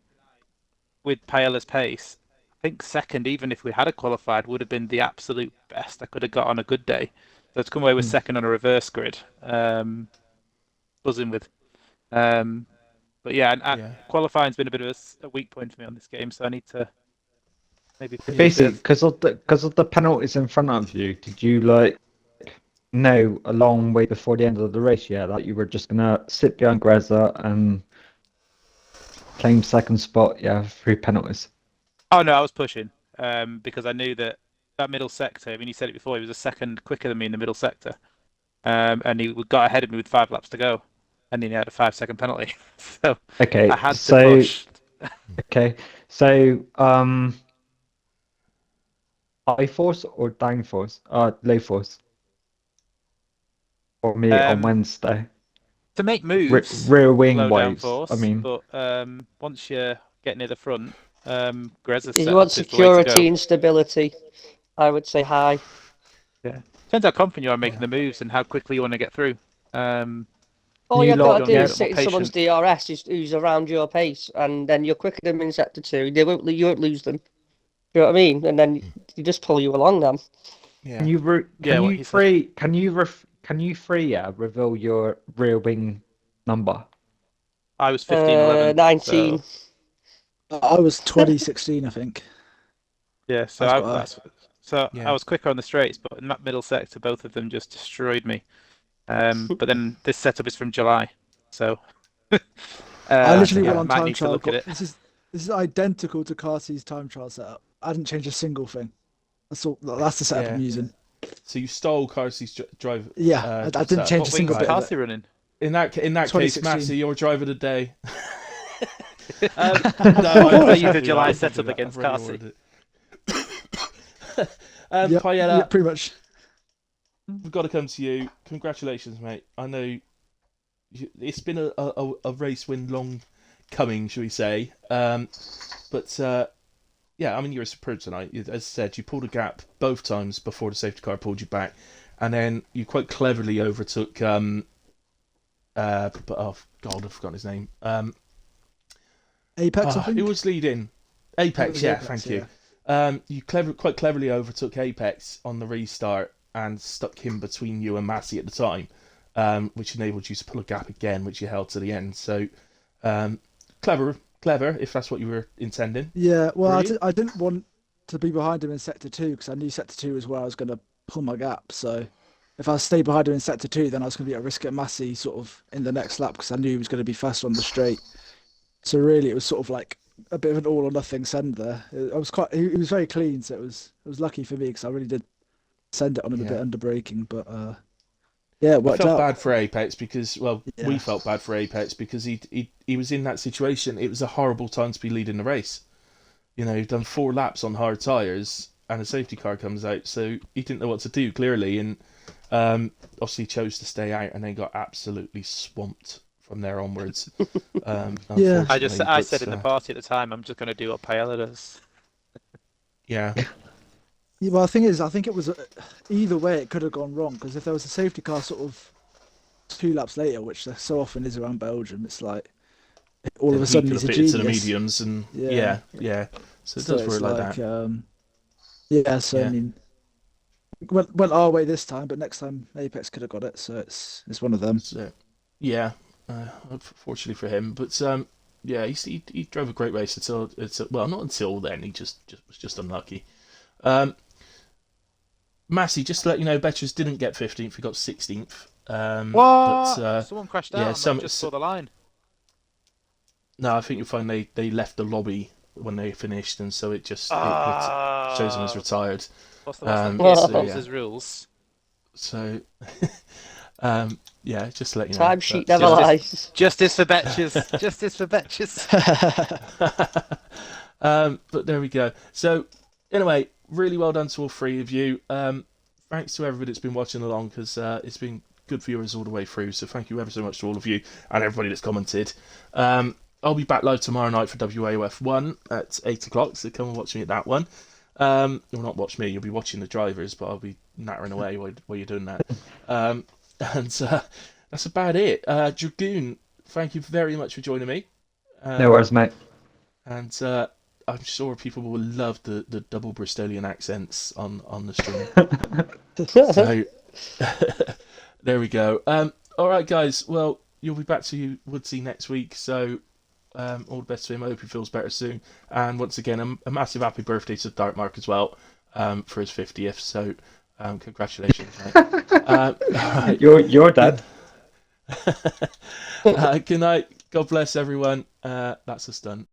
with Paella's pace, I think second, even if we had a qualified, would have been the absolute best I could have got on a good day. So to come away with second on a reverse grid, buzzing with. But yeah, qualifying's been a bit of a weak point for me on this game, so I need to maybe Basically, because of the penalties in front of you, did you know a long way before the end of the race, that you were just gonna sit behind Greza and claim second spot, through penalties? Oh no, I was pushing because I knew that middle sector. I mean, you said it before. He was a second quicker than me in the middle sector, and he got ahead of me with 5 laps to go, and then he had a 5-second penalty. So Okay, I had to push. Okay, so high force or down force? Low force. For me on Wednesday. To make moves, Rear wing low down wise. force. I mean, but once you get near the front, Grez's If set you want up is the way to security go. and stability, I would say high. Yeah, depends how confident you are making the moves and how quickly you want to get through. All you've got to do a is bit sit more in someone's DRS who's around your pace, and then you're quicker than them in sector 2. You won't lose them. You know what I mean? And then you just pull you along then. Yeah. Can you reveal your rear wing number? I was 15-11. 19. I was 2016, I think. Yeah, so I was quicker on the straights, but in that middle sector, both of them just destroyed me. But then this setup is from July, so I literally went on might time need to trial. look at it. This is identical to Carty's time trial setup. I didn't change a single thing. That's the setup I'm using. So you stole Carsey's drive. Yeah, I didn't change What a wing single was bit of Carsey it. running? In that case, 2016. Massey, you're driver of the day. No, I'm I use the happy with July that. setup against I've already Carsey. ordered it. Yeah, Payella, pretty much. we've got to come to you. Congratulations, mate. I know it's been a race win long coming, shall we say. But yeah, I mean, you were superb tonight. As I said, you pulled a gap both times before the safety car pulled you back. And then you quite cleverly overtook... oh, God, I've forgotten his name. Apex, I think. Who was leading? Apex, was yeah, Apex, thank yeah. you. You quite cleverly overtook Apex on the restart and stuck him between you and Massey at the time, which enabled you to pull a gap again, which you held to the end. So, clever, if that's what you were intending. Yeah, well, Brilliant. I didn't want to be behind him in sector 2 because I knew sector 2 was where I was going to pull my gap. So if I stayed behind him in sector 2, then I was going to be at risk at Massey sort of in the next lap because I knew he was going to be faster on the straight. So really, it was sort of like a bit of an all or nothing send there. I was he was very clean, so it was lucky for me because I really did send it on him a bit under braking, but yeah, it I worked felt out. bad for Apex because, well, Yeah. we felt bad for Apex because he was in that situation. It was a horrible time to be leading the race. You know, he'd done 4 laps on hard tyres and a safety car comes out, so he didn't know what to do, clearly, and obviously chose to stay out and then got absolutely swamped from there onwards. Yeah. I said in the party at the time, I'm just going to do what Payella does. Yeah. Yeah, well, the thing is, I think it was either way it could have gone wrong because if there was a safety car sort of 2 laps later, which there so often is around Belgium, it's like all of a sudden he's a genius. To the mediums and yeah. So it does work like that. Yeah, so Yeah. I mean, went our way this time, but next time Apex could have got it, so it's one of them. So, yeah, fortunately for him, but yeah, he drove a great race until well, not until then. He just was just unlucky. Massey, just to let you know, Betches didn't get 15th; he got 16th. What? But, Someone crashed out. yeah, I just saw the line. No, I think you'll find they left the lobby when they finished, and so it just it shows them as retired. What's the Yeah. rules? So, yeah, just to let you know. Timesheet never lies. Justice for Betches. Justice for Betches. But there we go. So, anyway, really well done to all 3 of you. Thanks to everybody that's been watching along because it's been good viewers all the way through. So thank you ever so much to all of you and everybody that's commented. I'll be back live tomorrow night for WAOF1 at 8 o'clock, so come and watch me at that one. You'll not watch me, you'll be watching the drivers, but I'll be nattering away while you're doing that. And that's about it. Dragoon, thank you very much for joining me. No worries, mate. And I'm sure people will love the double Bristolian accents on the stream. So there we go. All right, guys. Well, you'll be back to you, Woodsy, next week. So all the best to him. I hope he feels better soon. And once again, a massive happy birthday to Dartmark as well for his 50th. So congratulations, mate. Right. Your dad. Good night. God bless everyone. That's us done.